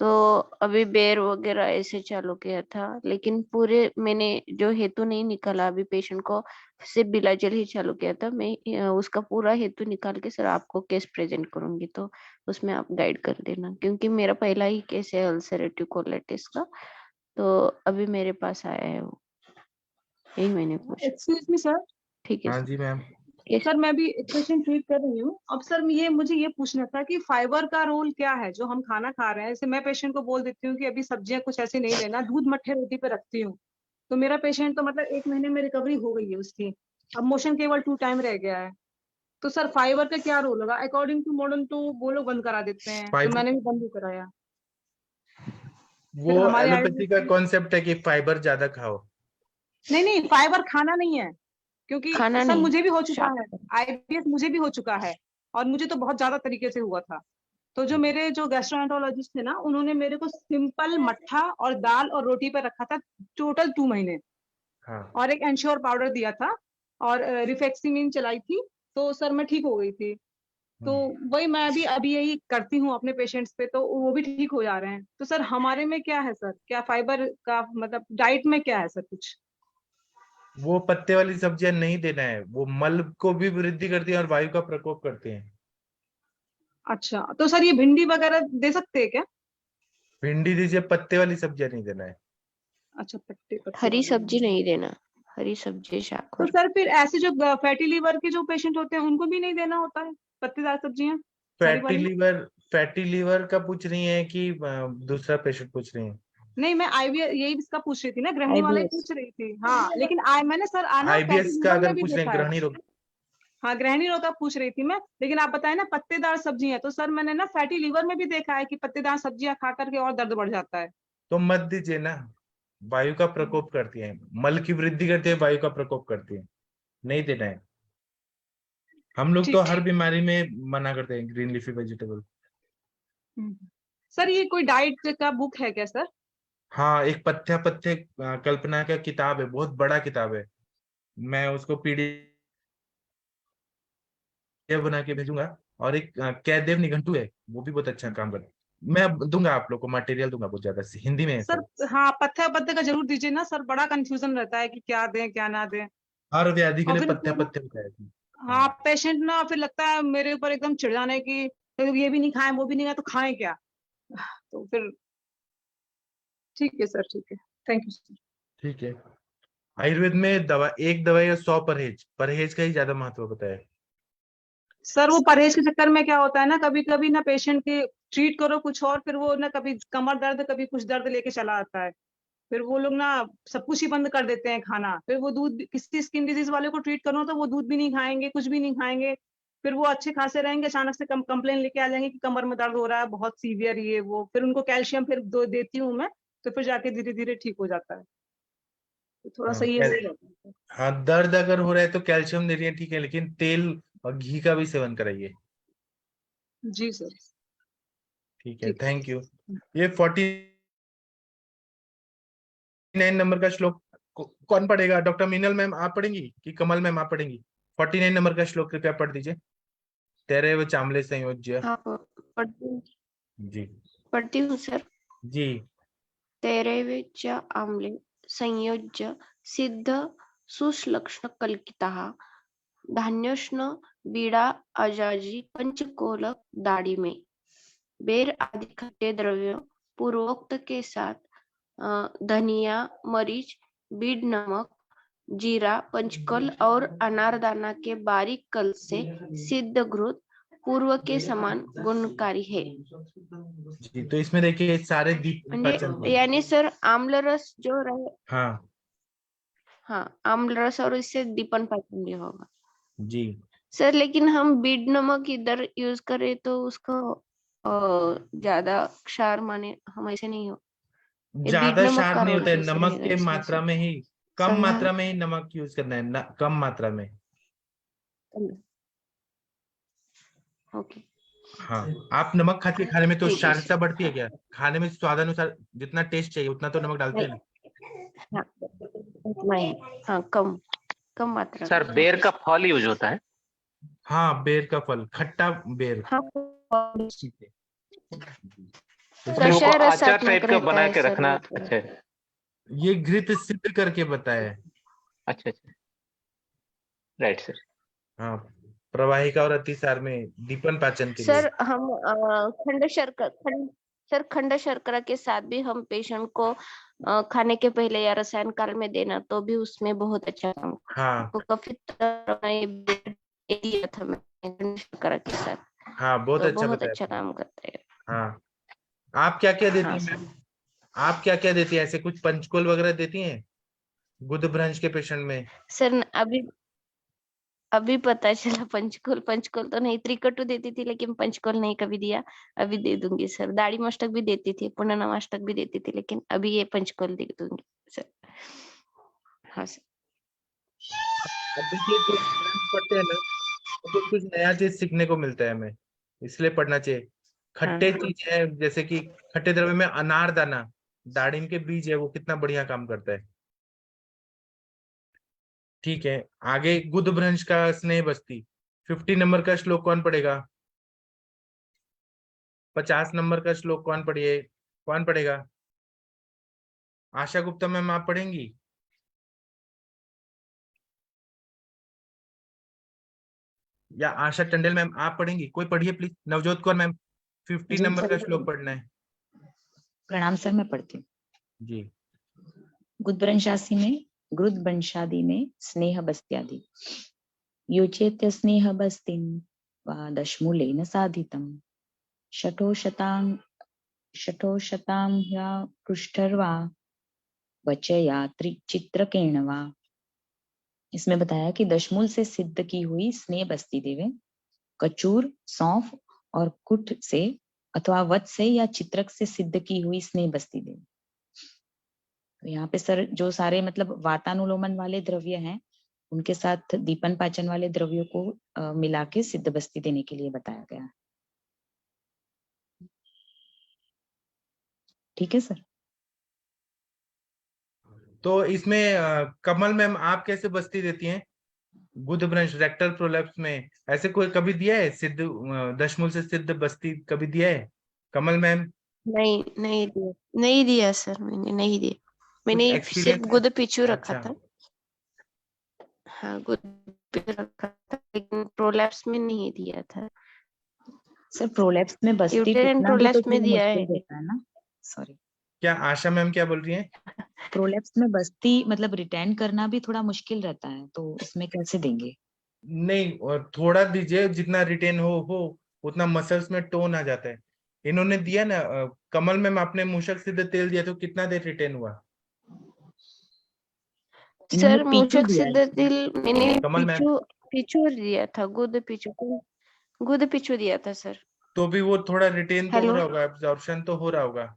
तो अभी बेर वगैरह ऐसे चालू किया था। लेकिन पूरे मैंने जो हेतु नहीं निकाला अभी पेशेंट को, सिर्फ बिलाजल ही चालू किया था। मैं उसका पूरा हेतु निकाल के सर आपको केस प्रेजेंट करूंगी, तो उसमें आप गाइड कर देना, क्योंकि मेरा पहला ही केस है अल्सरेटिव कोलाइटिस का। तो अभी मेरे पास आया है वो, यही मैंने पूछा। Excuse me sir. ठीक है हाँ सर। जी मैम। Yes. सर मैं भी एक पेशेंट ट्रीट कर रही हूँ। अब सर मुझे ये पूछना था कि फाइबर का रोल क्या है जो हम खाना खा रहे हैं। जैसे मैं पेशेंट को बोल देती हूँ कि अभी सब्जियां कुछ ऐसी नहीं लेना, दूध मट्ठे रोटी पे रखती हूँ, तो मेरा पेशेंट तो मतलब 1 महीने में रिकवरी हो गई है उसकी। अब मोशन केवल 2 टाइम रह गया है। तो सर फाइबर का क्या रोल होगा? अकॉर्डिंग टू मॉडर्न तो वो लोग बंद करा देते हैं, तो फाइबर, मैंने भी बंद ही कराया। वो फिर हमारे एलोपैथी का आयुर्वेद कॉन्सेप्ट है कि फाइबर ज्यादा खाओ। नहीं फाइबर खाना नहीं है, क्योंकि खाना सर नहीं, मुझे भी हो चुका है, शाकाहारी। आईबीएस मुझे भी हो चुका है और मुझे तो बहुत ज्यादा तरीके से हुआ था। तो जो मेरे जो गैस्ट्रोएंटरोलॉजिस्ट थे ना, उन्होंने मेरे को सिंपल मट्ठा और दाल और रोटी पे रखा था टोटल 2 महीने, हाँ, और एक एंश्योर पाउडर दिया था और रिफेक्सिमिन चलाई थी, तो सर मैं ठीक हो गई थी। तो वही मैं अभी यही करती हूँ अपने पेशेंट्स पे, तो वो भी ठीक हो जा रहे हैं। तो सर हमारे में क्या है सर, क्या फाइबर का मतलब डाइट में क्या है सर कुछ? वो पत्ते वाली सब्जियां नहीं देना है, वो मल को भी वृद्धि करती है और वायु का प्रकोप करते हैं। अच्छा, तो सर ये भिंडी वगैरह दे सकते हैं क्या? भिंडी दीजिए, पत्ते वाली सब्जियां नहीं देना है। अच्छा, पत्ते पत्ते हरी वाले सब्जी नहीं। नहीं देना, हरी सब्जी तो शाकाहारी। सर फिर ऐसे जो फैटी लीवर के जो पेशेंट होते हैं उनको भी नहीं देना होता है पत्तेदार सब्जियां, हरी फैटी वाली? लीवर, फैटी लीवर का पूछ रही है कि दूसरा पेशेंट पूछ रही है? नहीं, मैं IBS यही इसका पूछ रही थी ना, गृहिणी वाला ही पूछ रही थी। हाँ, लेकिन मैंने सर आना IBS का अगर पूछ रहे हैं ग्रहणी रोग, हाँ गृहिणी रोग का पूछ रही थी मैं, लेकिन आप बताए ना पत्तेदार सब्जियां, तो सर मैंने ना फैटी लीवर में भी देखा है कि पत्तेदार सब्जियां खा करके और दर्द बढ़ जाता है। तो मत दीजिए ना, वायु का प्रकोप करती है, मल की वृद्धि करती है, वायु का प्रकोप करती है, नहीं देना है। हम लोग तो हर बीमारी में मना करते हैं ग्रीन लीफी वेजिटेबल। सर ये कोई डाइट का बुक है क्या सर? हाँ, एक पथ्य पथ्य कल्पना का किताब है, बहुत बड़ा किताब है, मैं उसको PDF बना के भेजूंगा। और एक कैदेव निघंटू है, वो भी बहुत अच्छा काम करता है। मैं अब दूंगा आप लोग को मटेरियल, दूंगा बहुत ज्यादा, हिंदी में है सर सब। हाँ, पथ्य का जरूर दीजिए ना सर, बड़ा कंफ्यूजन रहता है कि क्या दें क्या ना दें। हर व्याधि के और लिए फिर पथ्य पथ्य बताया था। हाँ, पेशेंट ना फिर लगता है मेरे ऊपर एकदम चिढ़ जाने की, तो ये भी नहीं खाएं वो भी नहीं खाएं तो खाएं क्या? तो फिर ठीक है सर, ठीक है, थैंक यू सर। ठीक है। आयुर्वेद में दवा, एक दवा या 100 परहेज, परहेज का ही ज्यादा महत्व बताया है। सर वो परहेज के चक्कर में क्या होता है ना, कभी कभी ना पेशेंट के ट्रीट करो कुछ और, फिर वो ना कभी कमर दर्द कभी कुछ दर्द लेके चला आता है, फिर वो लोग ना सब कुछ ही बंद कर देते हैं खाना, फिर वो दूध, किसी स्किन डिजीज वाले को ट्रीट करो तो वो दूध भी नहीं खाएंगे, कुछ भी नहीं खाएंगे, फिर वो अच्छे खासे रहेंगे, अचानक से कंप्लेन लेके आ जाएंगे कि कमर में दर्द हो रहा है बहुत सीवियर ये वो, फिर उनको कैल्शियम फिर देती हूँ मैं, तो फिर जाके धीरे धीरे ठीक हो जाता है, तो थोड़ा सा ये हो जाता है। हाँ, दर्द अगर हो रहा है तो कैल्शियम दे रही है, ठीक है, लेकिन तेल और घी का भी सेवन कराइए। जी सर, ठीक है, थैंक यू। ये 49 नंबर का श्लोक कौन पढ़ेगा? डॉक्टर मीनल मैम आप पढ़ेंगी कि कमल मैम आप पढ़ेंगी? 49 नंबर का श्लोक कृपया पढ़ दीजिए। तेरे व चामले संयोज्य। हाँ पढ़ती हूँ। जी पढ़ती हूँ सर। जी। तेरे च आम्ले संयोज्य सिद्ध सुश्लक्ष्ण कल्किताः धान्योष्ण बीड़ा अजाजी पंचकोल दाढ़ी में। बेर आदि खट्टे द्रव्य पूर्वोक्त के साथ धनिया, मरीच, बीड़, नमक, जीरा, पंचकल और अनारदाना के बारीक कल से सिद्ध घृत पूर्व के समान गुणकारी है। जी, तो इसमें देखिए सारे दीप यानी सर आम्ल रस जो रहे, हाँ हाँ आम्ल रस, और इससे दीपन पाचन भी होगा जी सर। लेकिन हम बीड़ नमक इधर यूज करें तो उसको ज्यादा क्षार माने, हम ऐसे नहीं हो, ज्यादा क्षार नहीं होता है, रोल नमक रहेगा के इसमें मात्रा सर। में ही, कम संघा मात्रा में ही नमक यूज करना है, कम मात्रा में। ओके। हाँ, आप नमक खाते हैं खाने में तो ठीक है क्षारता सर। बढ़ती है क्या? खाने में स्वादानुसार जितना टेस्ट चाहिए उतना तो नमक डालते हैं ना। हाँ, उतना ही, हाँ कम कम मात्रा सर में। बेर का फल यूज होता है। हाँ, बेर का फल, खट्टा बेर। हाँ, ठीक है। उसको रसाय आचार रसात्मक टाइप का रहता बना है के सर रखना। वो तो। अच्छा ये घृत सिद्ध करके बताया है। अच्छा अच्छा, राइट सर। हाँ, प्रवाहिका और अतिसार में दीपन पाचन के लिए। सर हम खंड शर्करा के साथ भी हम पेशेंट को खाने के पहले या रसायन काल में देना, तो भी उसमें बहुत अच्छा काम हाँ दिया था मैं खंड शर्करा के साथ, हाँ, बहुत तो अच्छा बहुत बताया। अच्छा काम करता है। हाँ, आप क्या क्या देती हाँ हैं सर। मैम? आप क्या क्या देती हैं? ऐसे कुछ पंचकोल वगैरह देती हैं गुदभ्रंश के पेशेंट में? सर अभी पता चला, पंचकोल तो नहीं, त्रिकटु देती थी लेकिन पंचकोल नहीं कभी दिया। अभी दे दूंगी सर। दाढ़ी मस्तक भी देती थी, पुनर्नवाष्टक भी देती थी, लेकिन अभी ये पंचकोल दे दूंगी सर। हाँ सर। अब देखिए जो ग्रंथ पढ़ते हैं ना, तो कुछ कुछ नया चीज सीखने को मिलता है हमें, इसलिए पढ़ना चाहिए। खट्टे चीज है, जैसे कि खट्टे द्रव्य में अनारदाना, दाड़िम के बीज है, वो कितना बढ़िया काम करता है। ठीक है, आगे गुदभ्रंश का स्नेह बस्ती। 50 नंबर का श्लोक कौन पढ़ेगा? 50 नंबर का श्लोक कौन पढ़ेगा? आशा गुप्ता मैम आप पढ़ेंगी? या आशा टंडेल मैम आप पढ़ेंगी? कोई पढ़िए please. Navjot Kaur ma'am, 50 number का श्लोक पढ़ना है। प्रणाम सर, मैं पढ़ती हूँ। जी। गुदवंशासी में गुदवंशादि में स्नेह बस्त्यादि योचेत्य स्नेह बस्तिम वा दशमूलेन साधितम शठोशतां ह्या पृष्ठर्वा वचया चित्रकेण वा। इसमें बताया कि दशमूल से सिद्ध की हुई स्नेह बस्ती देवे, कचूर, सौंफ और कुठ से अथवा वच से या चित्रक से सिद्ध की हुई स्नेह बस्ती देवे। तो यहाँ पे सर जो सारे मतलब वातानुलोमन वाले द्रव्य हैं उनके साथ दीपन पाचन वाले द्रव्यों को मिला के सिद्ध बस्ती देने के लिए बताया गया है। ठीक है सर। तो इसमें कमल मैम आप कैसे बस्ती देती हैं? गुदभ्रंश रेक्टल प्रोलैप्स में ऐसे कोई कभी दिया है सिद्ध दशमूल से सिद्ध बस्ती कभी दिया है कमल मैम? नहीं नहीं दिया, नहीं दिया सर, मैंने नहीं दिया। मैंने सिर्फ एक्सपीरियंस? गुद पिचू रखा अच्छा। था। हाँ, गुद पिचू रखा था, लेकिन प्रोलैप्स में नहीं दिया था। सर प्रोलैप्स में बस्ती यूटेराइन टूटना भी तो प्रोलैप्स में थोड़ा दिया मुश्किल है। रहता है ना। सॉरी, क्या आशा मैम क्या बोल रही हैं? प्रोलैप्स में बस्ती मतलब रिटेन करना भी थोड़ा मुश्किल रहता है, तो उसमें कैसे देंगे? नहीं, और थोड़ा दीजिए, जितना रिटेन हो उतना मसल्स में टोन आ जाता है। इन्होंने दिया ना कमल मैम, आपने मूषक सिद्ध तेल दिया तो कितना देर रिटेन हुआ? इन्होंने सर पीछू मूषक दिया है सिद्ध इसमें। तिल मैंने कमल मैम पिचू दिया था, गुद पिचू दिया था सर। तो भी वो थोड़ा रिटेन तो हो हेलो। रहा होगा, एब्जॉर्प्शन तो हो रहा होगा।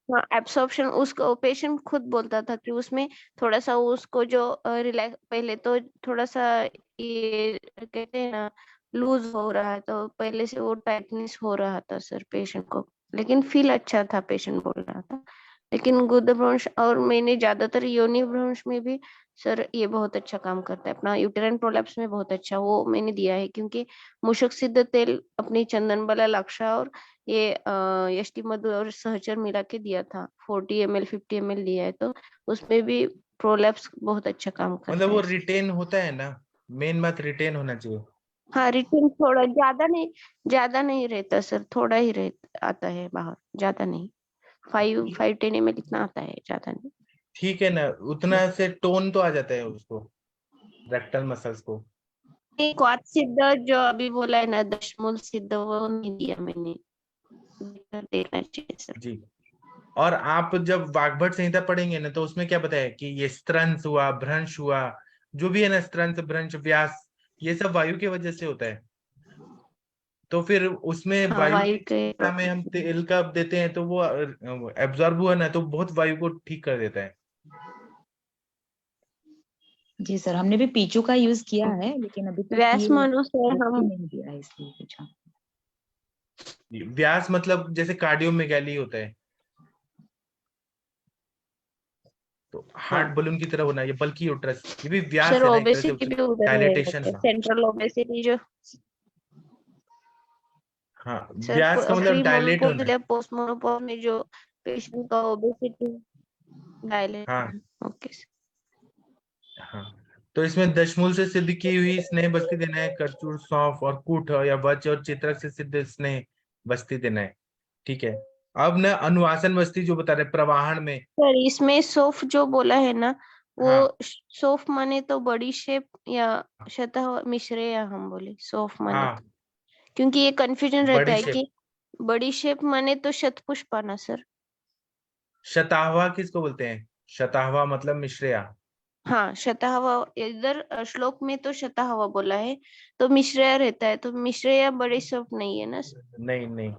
हाँ, एब्सॉर्प्शन उसको पेशेंट खुद बोलता था कि उसमें थोड़ा सा उसको जो रिलैक्स, पहले तो थोड़ा सा ये कहते हैं ना लूज हो रहा है, तो पहले से वो टाइटनेस हो रहा था सर पेशेंट को, लेकिन फील अच्छा था पेशेंट बोल रहा था। लेकिन गुद भ्रंश और मैंने ज्यादातर योनि भ्रंश में भी सर ये बहुत अच्छा काम करता है, अपना यूटेराइन प्रोलैप्स में बहुत अच्छा वो मैंने दिया है, क्योंकि मूषक सिद्ध तेल अपनी चंदन बला लाक्षा और ये यष्टि मधु और सहचर मिला के दिया था। 40 ml 50 ml दिया है, तो उसमें भी प्रोलैप्स बहुत अच्छा काम करता मतलब वो है। रिटेन होता है ना, मेन बात रिटेन होना चाहिए। हाँ, रिटेन थोड़ा ज्यादा नहीं रहता सर, थोड़ा ही आता है बाहर, ज्यादा नहीं। 5-10 ml इतना आता है, ज्यादा नहीं। ठीक है ना, उतना से टोन तो आ जाता है उसको, रेक्टल मसल्स को। एक क्वाथ सिद्ध जो अभी बोला है ना, दशमूल सिद्ध, वो नहीं दिया मैंने, देखना चाहिए सर। जी। और आप जब वाग्भट संहिता पढ़ेंगे ना, तो उसमें क्या बताया कि ये स्त्रंस हुआ, भ्रंश हुआ, जो भी है ना, स्त्रंस, भ्रंश, व्यास, ये सब वायु की वजह से होता है। तो फिर उसमें हाँ, वायु वायु की के संहिता में हम तेल का देते हैं, तो वो एब्जॉर्ब हुआ ना, तो बहुत वायु को ठीक कर देता है। जी सर, हमने भी पीचू का यूज किया है, लेकिन अभी तक व्यास ये मानो सर बस्ती हम। नहीं दिया है, इसलिए पूछा। व्यास मतलब जैसे कार्डियोमेगाली होता है, तो हार्ट हाँ बलून की तरह होना, ये बल्कि यूट्रस, ये भी व्यास सर, है ना एक तरह ओबेसिटी से, भी उधर है, डायलेटेशन का। सेंट्रल ओबेसिटी जो हाँ, सर व्यास का मतलब प्री डायलेट मोनोपॉज होना है। या पोस्ट मोनोपॉज में जो पेशेंट का ओबेसिटी डायलेट हाँ है। Okay sir. हाँ। तो इसमें दशमूल से सिद्ध की हुई स्नेह बस्ती देना है, करचूर, सौंफ और कूट या वच और चित्रक से सिद्ध स्नेह बस्ती देना है। ठीक है। अब न अनुवासन बस्ती जो बता रहे प्रवाहन में। सर इसमें सौफ जो बोला है ना, वो हाँ सौफ माने तो बड़ी शेप या शतः मिश्रे, या हम बोले सौफ माने हाँ, तो, क्योंकि ये कंफ्यूजन रहता बड़ी है शेप। कि बड़ी शेप माने तो शतपुष्पाना सर। शताहवा किसको बोलते हैं? शताहवा मतलब मिश्रया। हाँ, शतहवा इधर श्लोक में तो शतहवा बोला है, तो मिश्रया रहता है, तो मिश्रया बड़ी शेप नहीं है ना। नहीं नहीं।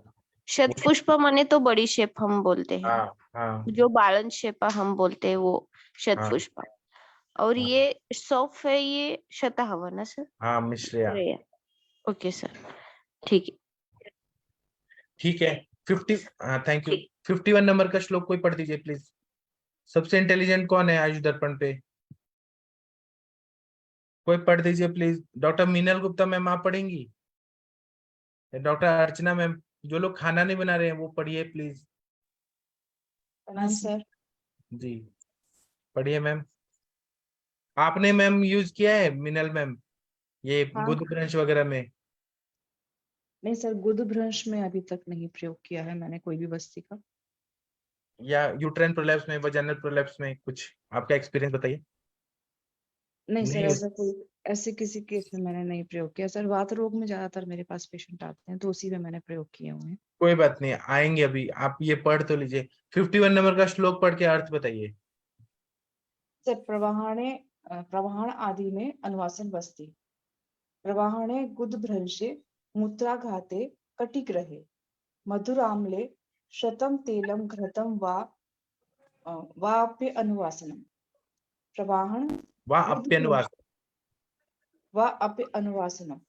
शतपुष्प माने तो बड़ी शेप हम बोलते हैं, हाँ हाँ जो बालन शेपा हम बोलते हैं वो हाँ शतपुष्पा। और हाँ ये सौफ है, ये शतहवा ना सर। हाँ, मिश्रया। श्रेया। ओके सर, ठीक है। ठीक है। 50, हाँ थैंक यू। 51 नंबर का श्लोक कोई पढ़ दीजिए प्लीज। सबसे इंटेलिजेंट कौन है आयुष दर्पण पे? कोई पढ़ दीजिए please. Doctor Meenal Gupta ma'am आप पढ़ेंगी? डॉक्टर अर्चना मैम, जो लोग खाना नहीं बना रहे हैं वो पढ़िए प्लीज। सर। जी पढ़िए मैम। आपने मैम यूज किया है मीनल मैम ये हाँ। गुद ब्रंश वगैरह में? नहीं सर, गुद भ्रंश में अभी तक नहीं प्रयोग किया है मैंने कोई भी बस्ती का। या यूट्राइन प्रोलैप्स में, वजाइनल प्रोलैप्स में, कुछ आपका एक्सपीरियंस बताइए। नहीं सर, नहीं ऐसा कोई ऐसे किसी केस में मैंने नहीं प्रयोग किया सर। वात रोग में ज्यादातर मेरे पास पेशेंट आते हैं, तो उसी में मैंने प्रयोग किए हुए हैं। कोई बात नहीं, आएंगे अभी। आप ये पढ़ तो लीजिए, 51 नंबर का श्लोक पढ़ के अर्थ बताइए। सर प्रवाहण आदि में अनुवासन बस्ती। प्रवाहणे गुदभ्रंशे मूत्राघाते कटिग्रहे मधुराम्ले शतं तेलं घृतं वाप्य अनुवासनम। प्रवाहण वाह अप्यनुवास। वा अपि अनुवासनम।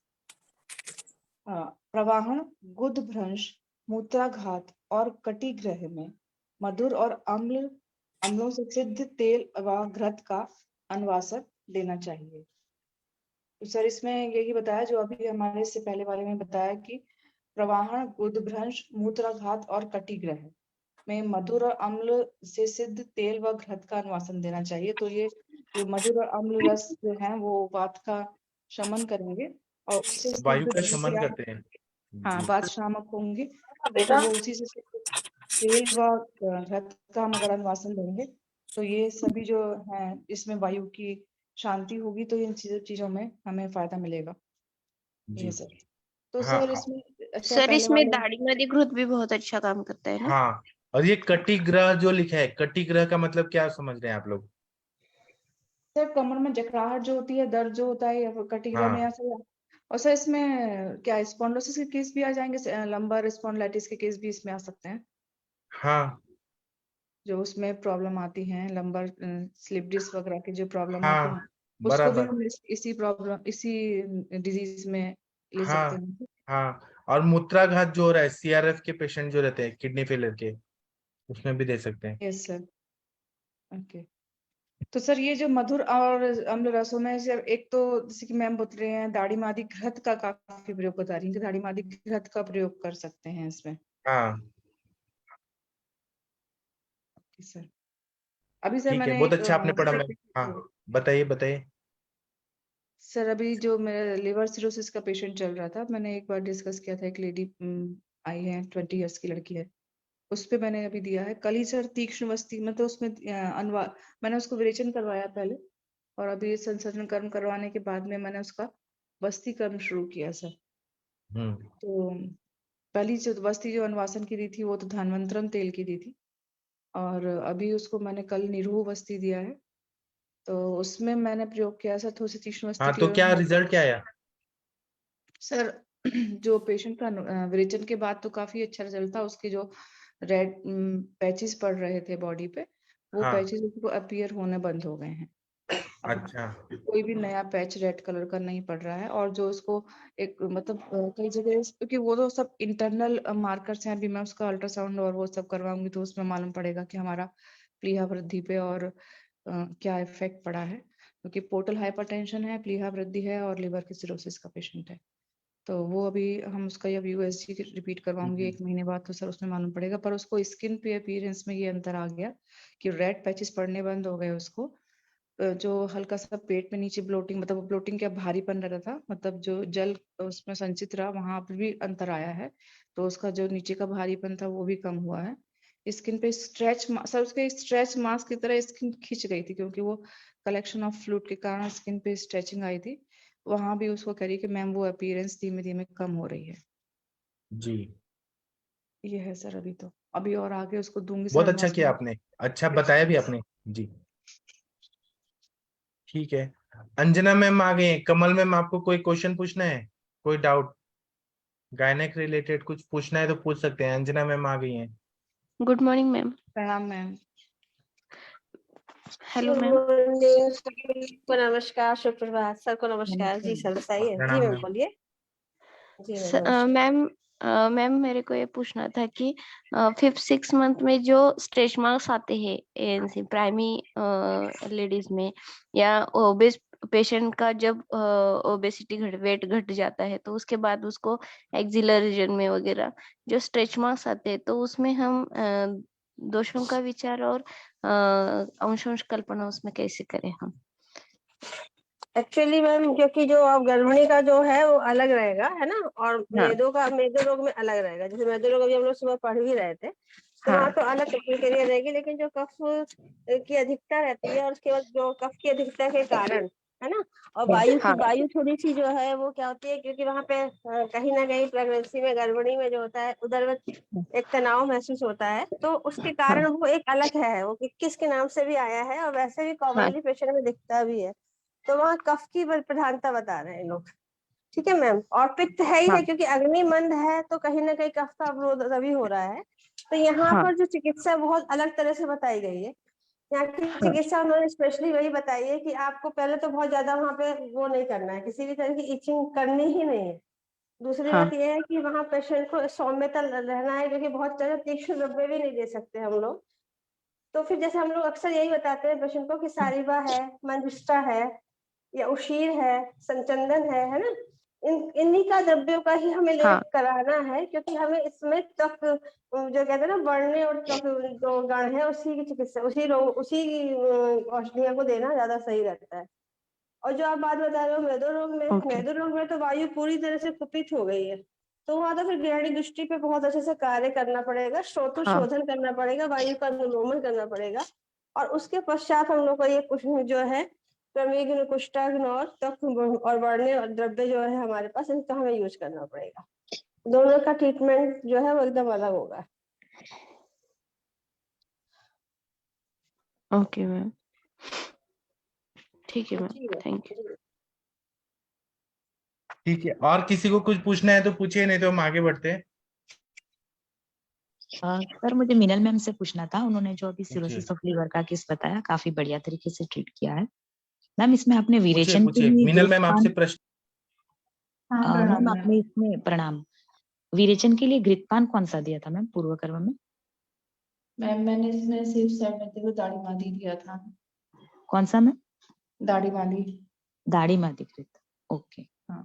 प्रवाहण गुदभ्रंश मूत्राघात और कटिग्रह में मधुर और अम्लों से सिद्ध तेल व घृत का अनुवासन लेना चाहिए। तो सर इसमें यही बताया जो अभी हमारे इससे पहले वाले में बताया कि प्रवाहण गुदभ्रंश मूत्राघात और कटिग्रह में मधुर और अम्ल से सिद्ध तेल व घृत का अनुवासन देना चाहिए। तो ये जो मधुर और अम्ल रस जो है वो वात का शमन करेंगे और उससे वायु सिद्ध का शमन करते हैं। हाँ जी। वात शामक होंगे, तो वो उसी से तेल व घृत का हम अगर अनुवासन देंगे तो ये सभी जो है इसमें वायु की शांति होगी, तो इन चीजों में हमें फायदा मिलेगा। जी। ये सर तो हाँ सर इसमें अच्छा सर पहले इसमें वाले दाढ़ी मादी घृत भी बहुत अच्छा काम करता है ना? हाँ, और ये कटिग्रह जो लिखा है, कटिग्रह का मतलब क्या समझ रहे हैं आप लोग? सर कमर में जकड़ाहट जो होती है, दर्द जो होता है, या फिर कटिग्रह में हाँ ऐसा। और सर इसमें क्या स्पॉन्डिलोसिस के केस भी आ जाएंगे? लंबर स्पॉन्डिलाइटिस के केस भी इसमें आ सकते हैं? हाँ जो उसमें प्रॉब्लम आती है लंबर स्लिप डिस्क वगैरह की जो प्रॉब्लम होती है, हाँ उसको भी बराबर। हम इसी डिजीज में ले सकते हाँ हैं। हाँ, और मूत्राघात जो हो रहा है, सीआरएफ के पेशेंट जो रहते हैं, किडनी फेलियर के, उसमें भी दे सकते हैं। Yes sir. ओके। तो सर ये जो मधुर और अम्ल रसों में सर एक तो जैसे कि मैम बता रहे हैं दाढ़ी मादी घृत का काफी प्रयोग बता रही है कि दाढ़ी मादी घृत का प्रयोग कर सकते हैं इसमें। हाँ ओके सर। अभी सर ठीक है, मैंने बहुत एक अच्छा आपने पढ़ा मैम। हाँ बताइए बताइए। सर अभी जो मेरा लिवर सिरोसिस का पेशेंट चल रहा था, मैंने एक बार डिस्कस किया था। एक लेडी आई है, 20 इयर्स की लड़की है, उस पे मैंने अभी दिया है कल ही सर तीक्ष्ण वस्ती, मतलब उसमें मैंने उसको विरेचन करवाया पहले, और अभी संसर्जन कर्म करवाने के बाद में मैंने उसका वस्ती कर्म शुरू किया सर। तो पहली जो वस्ती जो अनुवासन की दी थी वो तो धन्वंतरम तेल की दी थी, और अभी उसको मैंने कल निरूह वस्ती दिया है। तो उसमें मैंने प्रयोग किया सर थोड़ी सी तीक्ष्ण वस्ती हाँ, की तो वजह क्या से रिजल्ट क्या आया? सर जो पेशेंट का विरेचन के बाद तो काफी अच्छा रिजल्ट था। उसके जो रेड पैचेस पड़ रहे थे बॉडी पे, वो हाँ पैचेस उसको अपीयर होने बंद हो गए हैं। अब अच्छा। कोई भी नया पैच रेड कलर का नहीं पड़ रहा है। और जो उसको एक मतलब कई जगह, क्योंकि वो तो सब इंटरनल मार्कर्स हैं, अभी मैं उसका अल्ट्रासाउंड और वो सब करवाऊंगी तो उसमें मालूम पड़ेगा कि हमारा प्लीहा वृद्धि पे और क्या इफेक्ट पड़ा है, क्योंकि पोर्टल हाइपरटेंशन है, प्लीहा वृद्धि है और लिवर की सिरोसिस का पेशेंट है। तो वो अभी हम उसका या यूएसजी रिपीट करवाऊंगी 1 महीने बाद, तो सर उसमें मालूम पड़ेगा। पर उसको स्किन पे अपीयरेंस में ये अंतर आ गया कि रेड पैचेस पड़ने बंद हो गए उसको। जो हल्का सा पेट में नीचे ब्लोटिंग, मतलब ब्लोटिंग क्या भारीपन रहता था, मतलब जो जल उसमें संचित रहा वहां पर भी अंतर आया है। तो उसका जो नीचे का भारीपन था वो भी कम हुआ है। स्किन पे स्ट्रेच सर उसके स्ट्रेच मास्क की तरह स्किन खिंच गई थी, क्योंकि वो कलेक्शन ऑफ फ्लूइड के कारण स्किन पे स्ट्रेचिंग आई थी। वहां भी उसको कह रही कि मैम वो अपीयरेंस धीमे धीमे कम हो रही है। जी, ये है सर। अभी तो अभी और आगे उसको दूंगी सर बहुत अच्छा किया अनुवासन। आपने, अच्छा बताया भी आपने। जी ठीक है। अंजना मैम आ गई हैं। कमल मैम, आपको कोई क्वेश्चन पूछना है, कोई डाउट गायनेक रिलेटेड कुछ पूछना है तो पूछ सकते हैं। अंजना मैम आ गई हैं। Good morning ma'am. प्रणाम मैम। Hello ma'am. को नमस्कार, सुप्रभात। सर को नमस्कार। जी सर बताइए। जी प्रणाम मैम मैम। बोलिए। जी मैम नमस्कार। मैम मैम मेरे को ये पूछना था कि 5-6 मंथ में जो स्ट्रेच मार्क्स आते हैं एएनसी प्राइमी लेडीज में, या ओबेस पेशेंट का जब ओबेसिटी वेट घट जाता है तो उसके बाद उसको एक्सिलर रीजन में वगैरह जो स्ट्रेच मार्क्स आते हैं, तो उसमें हम दोषों का विचार और अंश कल्पना उसमें कैसे करें हम? एक्चुअली मैम क्योंकि जो अब गर्भिणी का जो है वो अलग रहेगा, है ना, और हाँ मेदो रोग में अलग रहेगा। जैसे मेदो रोग अभी हम लोग सुबह पढ़ भी रहे थे, तो हाँ वहाँ तो अलग प्रक्रिया रहेगी। लेकिन जो कफ की अधिकता रहती है और उसके बाद जो कफ की अधिकता के कारण है ना। और हाँ। वायु थोड़ी सी जो है वो क्या होती है, क्योंकि वहां पे कहीं ना कहीं प्रेगनेंसी में गड़बड़ी में जो होता है उधर एक तनाव महसूस होता है, तो उसके कारण वो एक अलग है, वो किसके नाम से भी आया है और वैसे भी कॉमनली पेशेंट में दिखता भी है। तो वहाँ कफ की प्रधानता बता रहे हैं लोग। ठीक है मैम। और पित्त है ही है, क्योंकि अग्नि मंद है तो कहीं ना कहीं कफ का अवरोध तभी हो रहा है। तो यहाँ पर जो चिकित्सा बहुत अलग तरह से बताई गई है। यहाँ की चिकित्सा उन्होंने स्पेशली वही बताई है कि आपको पहले तो बहुत ज्यादा वहाँ पे वो नहीं करना है, किसी भी तरह की इचिंग करनी ही नहीं है। दूसरी बात यह है कि वहाँ पेशेंट को सौम्यता रहना है, क्योंकि बहुत ज्यादा तीक्ष्ण द्रव्य भी नहीं दे सकते हम लोग। तो फिर जैसे हम लोग अक्सर यही बताते हैं पेशेंट को कि सारिवा है, मंजिष्ठा है या उशीर है, संचंदन है ना, इन्हीं का द्रव्यों का ही हमें लेप कराना है, क्योंकि हमें इसमें त्वक जो कहते हैं ना बढ़ने और त्वक जो गण है उसी की चिकित्सा उसी औषधियों को देना ज्यादा सही रहता है। और जो आप बात बता रहे हो मेदो रोग में तो वायु पूरी तरह से कुपित हो गई है, तो वहां तो फिर गृहिणी दृष्टि पे बहुत अच्छे से कार्य करना पड़ेगा, श्रोत्र शोधन करना पड़ेगा, वायु का अनुलोमन करना पड़ेगा। और उसके पश्चात हम लोग को ये कुछ जो है क्रमिग्न, कुष्ठाग्न और त्वक और बढ़ने और द्रव्य जो है हमारे पास, इनका हमें यूज करना पड़ेगा। दोनों का ट्रीटमेंट जो है वो एकदम अलग होगा। ओके मैम, ठीक है मैम, थैंक यू। ठीक है, और किसी को कुछ पूछना है तो पूछिए, नहीं तो हम आगे बढ़ते हैं। सर मुझे मीनल मैम से पूछना था, उन्होंने जो अभी सिरोसिस ऑफ लीवर का केस बताया काफी बढ़िया तरीके से ट्रीट किया है। मैम इसमें आपने विरेचन के लिए मीनल मैम आपसे प्रश्न। मैम आपने इसमें प्रणाम, विरेचन के लिए घृतपान कौन सा दिया था मैम पूर्व कर्म में? मैम मैंने इसमें सिर्फ सर में दाढ़ी मादी दिया था। कौन सा मैम? दाढ़ी मादी। दाढ़ी मादी घृत, ओके। हाँ,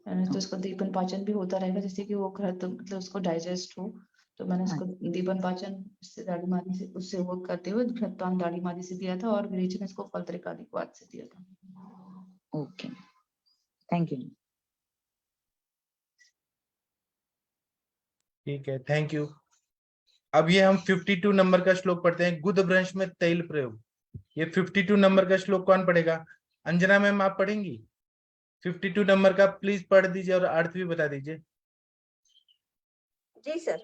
तो उसको दीपन पाचन भी होता रहेगा, जैसे कि वो घृत मतलब उसको डाइजेस्ट हो, तो मैंने उसको दीपन पाचन से दाढ़ी मादी से उससे वो करते हुए घृतपान दाढ़ी मादी से दिया था, और विरेचन इसको फलत्रिकादिक्वाद से दिया था। Okay, thank you. ठीक है, थैंक यू। अब ये हम 52 नंबर का श्लोक पढ़ते हैं, गुद भ्रंश में तेल प्रयोग। ये 52 नंबर का श्लोक कौन पढ़ेगा? अंजना मैम आप पढ़ेंगी 52 नंबर का? प्लीज पढ़ दीजिए और अर्थ भी बता दीजिए। जी सर,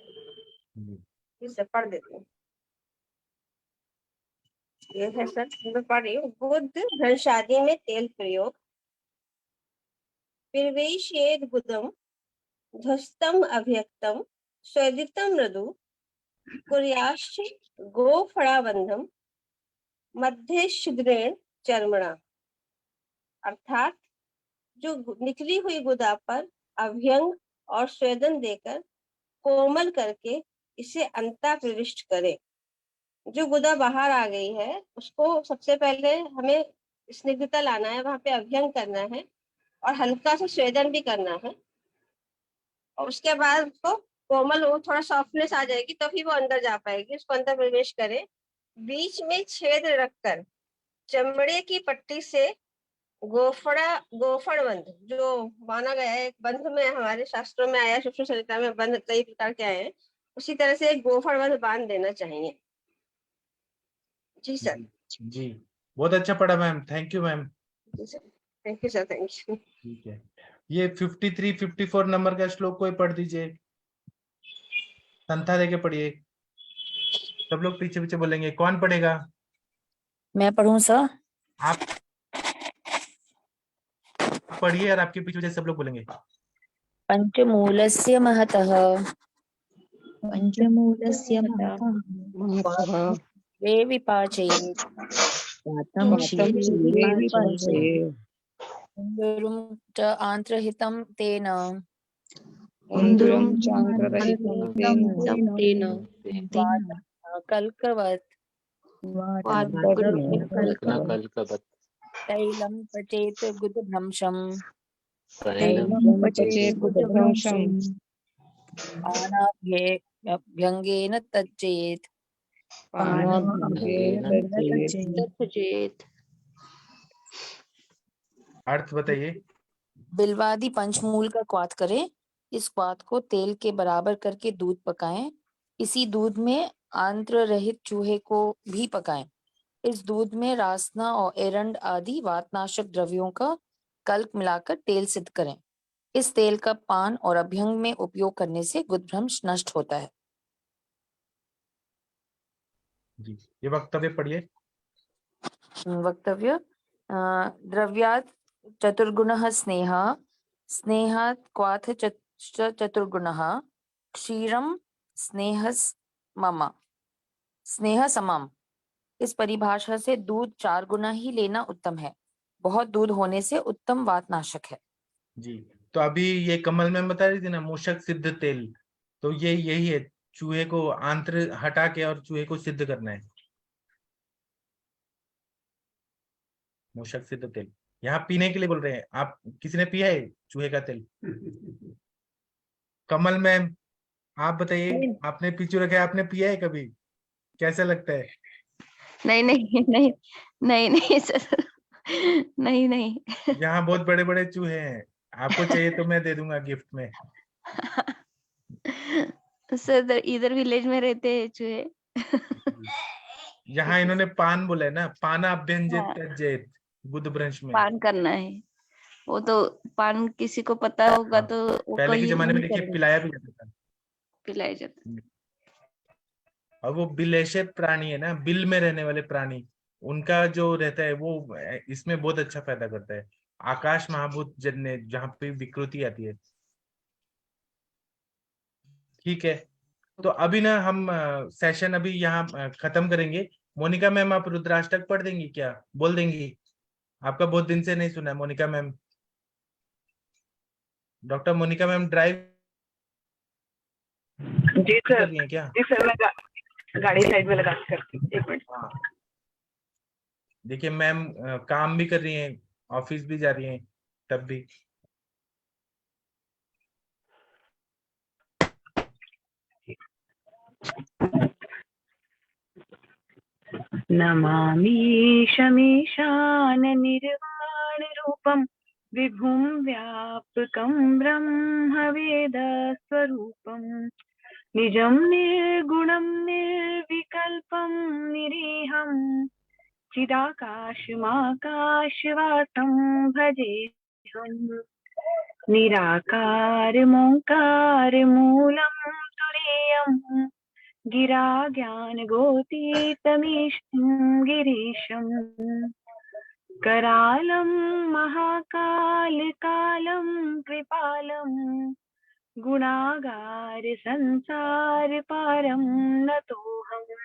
जी सर पढ़ देती हूँ। ये है सर, मैं पढ़ रही हूँ। गुद भ्रंश आदि में तेल प्रयोग, निर्वेशयेद गुदम ध्वस्तम अभ्यक्तम स्वेदितम मृदु कुर्याश्च गोफणाबंधम मध्य छिद्रेण चर्मणा। अर्थात जो निकली हुई गुदा पर अभ्यंग और स्वेदन देकर कोमल करके इसे अंता प्रविष्ट करे। जो गुदा बाहर आ गई है उसको सबसे पहले हमें स्निग्धता लाना है, वहां पे अभ्यंग करना है और हल्का सा स्वेदन भी करना है, और उसके बाद उसको कोमल वो थोड़ा सॉफ्टनेस आ जाएगी तो फिर वो अंदर जा पाएगी। उसको अंदर प्रवेश करे, बीच में छेद रखकर चमड़े की पट्टी से गोफड़ बंध, जो माना गया है एक बंध में हमारे शास्त्रों में आया, सूक्ष्म सरिता में बंध कई प्रकार के आए हैं, उसी तरह से एक गोफड़ बंध बांध देना चाहिए। जी सर। जी बहुत अच्छा पढ़ा ma'am, thank you ma'am. Thank you sir, thank you. ठीक है, ये 53 54 नंबर का श्लोक कोई पढ़ दीजिए, संथा देके पढ़िए। सब लोग पीछे पीछे बोलेंगे, कौन पढ़ेगा? मैं पढ़ूं सर? आप पढ़िए और आपके पीछे सब लोग बोलेंगे। पंचमूलस्य महतः पंचमूलस्य महतः वे विपाचयेत् वातं उन्दुरुं च आन्त्रहितं तेन कल्कवत् तैलं पचेत् गुदभ्रंशम् पानाभ्यङ्गेन त्यजेत्। अर्थ बताइए। बिल्वादि पंचमूल का क्वाथ करें, इस क्वाथ को तेल के बराबर करके दूध पकाएं, इसी दूध में आंत्र रहित चूहे को भी पकाएं, इस दूध में रासना और एरंड आदि वातनाशक द्रव्यों का कल्क मिलाकर तेल सिद्ध करें। इस तेल का पान और अभ्यंग में उपयोग करने से गुदभ्रंश नष्ट होता है। जी, ये वक्तव्य पढ़िए। वक्तव्य द्रव्यात् चतुर्गुणः स्नेहः, स्नेहात् क्वाथ चतुर्गुणः, क्षीरम स्नेह समम। इस परिभाषा से दूध 4 गुना ही लेना उत्तम है। बहुत दूध होने से उत्तम वातनाशक है। जी, तो अभी ये कमल में बता रही थी ना मूषक सिद्ध तेल, तो ये यही है, चूहे को आंत्र हटा के और चूहे को सिद्ध करना है। मूषक सिद्ध तेल यहाँ पीने के लिए बोल रहे हैं। आप किसी ने पिया है चूहे का तेल? कमल मैम आप बताइए, आपने पीछू रखा है, आपने पिया है कभी? कैसा लगता है? नहीं नहीं नहीं नहीं नहीं सर, नहीं नहीं। यहाँ बहुत बड़े बड़े चूहे हैं, आपको चाहिए तो मैं दे दूंगा गिफ्ट में। सर इधर विलेज में रहते हैं चूहे। यहाँ इन्होंने पान बोला है ना, पाना अभ्यंजित हाँ, त्यजेत गुदभ्रंश में। पान करना है। वो तो पान किसी को पता होगा हाँ, तो वो पहले के कहीं जमाने में नहीं देखिए करेगा, पिलाया भी जाता था। पिलाया जाता। और वो बिलेशे प्राणी है ना, बिल में रहने वाले प्राणी, उनका जो रहता है वो इसमें बहुत अच्छा फायदा करता है। आकाश महाभूत जन्य जहाँ पे विकृति आती है। ठीक है, तो अभी ना हम सेशन अभी यहाँ खत्म करेंगे। मोनिका मैम आप रुद्राष्टक पढ़ देंगी क्या, बोल देंगी? आपका बहुत दिन से नहीं सुना है Monika ma'am. Doctor Monika ma'am drive जी कर सर, रही हैं क्या? जी सर, मैं गाड़ी साइड में लगा के करती हूँ, 1 मिनट। हाँ, देखिए मैम काम भी कर रही हैं, ऑफिस भी जा रही हैं, तब भी। नमामि शमीशान निर्वाण रूपम विभुं व्यापकं ब्रह्म वेद स्वरूपम निजं निर्गुणं निर्विकल्पं निरीहं चिदाकाशमाकाशवासं भजेऽहम् निराकारमोङ्कारमूलं तुरीयम् गिरा ज्ञानगोतीतमीशं गिरीशम् करालं महाकालकालं कृपालं गुणागार संसार पारं नतोऽहम्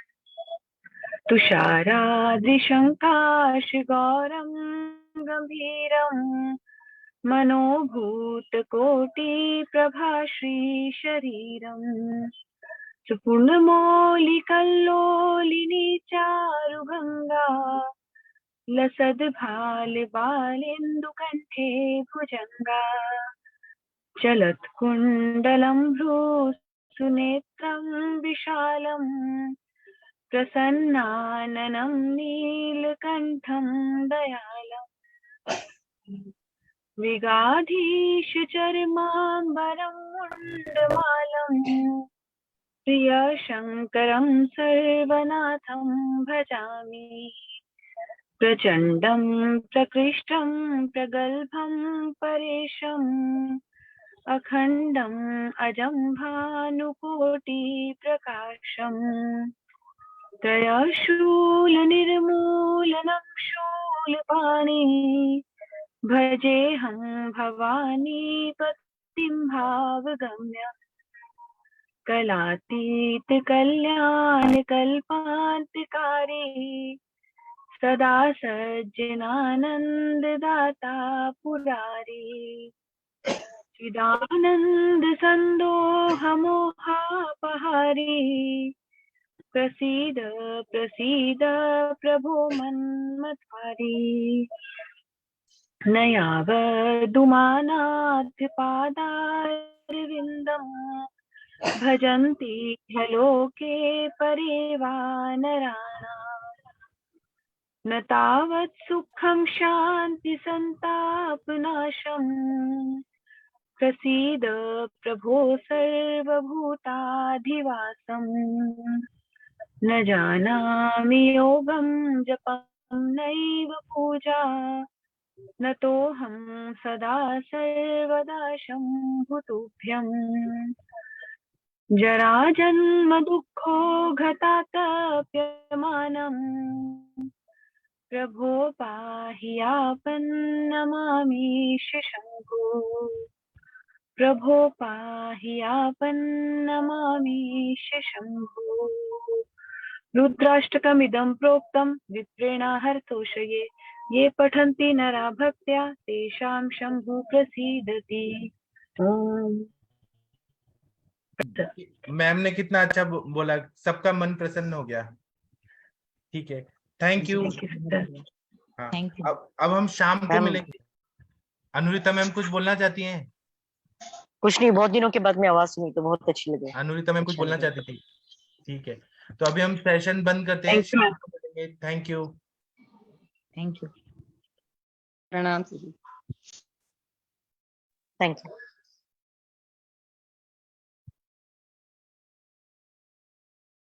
तुषाराद्रिशङ्काशगौरं गम्भीरं मनोभूतकोटिप्रभाश्रीशरीरम् सुपूर्णमौलिकल्लोलिनी चारुगङ्गा लसद्भालबालेन्दुकण्ठे भुजङ्गा चलत्कुण्डलं भ्रूसुनेत्रं विशालम् प्रसन्नाननं नीलकण्ठं दयालम् विगाधीशचर्माम्बरं मुण्डमालम् प्रियशङ्करं सर्वनाथं भजामि प्रचण्डं प्रकृष्टं प्रगल्भं परेशम् अखण्डम् अजं भानुकोटिप्रकाशम् त्रयशूलनिर्मूलनं शूलपाणि भजेऽहं भवानी पतिं भावगम्यम् कलातीत कल्याण कल्पान्तकारी सदा सज्जनानंद दाता पुरारी चिदानंद संदोह मोहापहारी प्रसीद प्रसीद प्रभो मन्मथारी न यावदुमानाथ पादारविन्दम् भजन्ति ह्यलोके परिवानराणाम् न तावत् सुखं शान्ति सन्तापनाशम् प्रसीद प्रभो सर्वभूताधिवासम् न जानामि योगं जपं नैव पूजा न तोऽहं सदा सर्वदा शम्भुतुभ्यम् जराजन्म दुःखो घातातप्यमानम् प्रभो पाहि आपन्नमामि शम्भो प्रभो पाहि आपन्नमामि शम्भो रुद्राष्टकमिदं प्रोक्तं विप्रेण हर्तोषये ये पठन्ति नरा भक्त्या तेषां शम्भु प्रसीदति। ओम। मैम ने कितना अच्छा बोला, सबका मन प्रसन्न हो गया। ठीक है, थैंक यू। हाँ, अब हम शाम को मिलेंगे। अनुरिता मैम कुछ बोलना चाहती हैं? कुछ नहीं, बहुत दिनों के बाद में आवाज सुनी तो बहुत अच्छी लगी। अनुरिता मैम कुछ बोलना चाहती थी? ठीक है, तो अभी हम सेशन बंद करते हैं। शाम को मिलेंगे। Thank you. Thank you. प्रणाम। Thank you.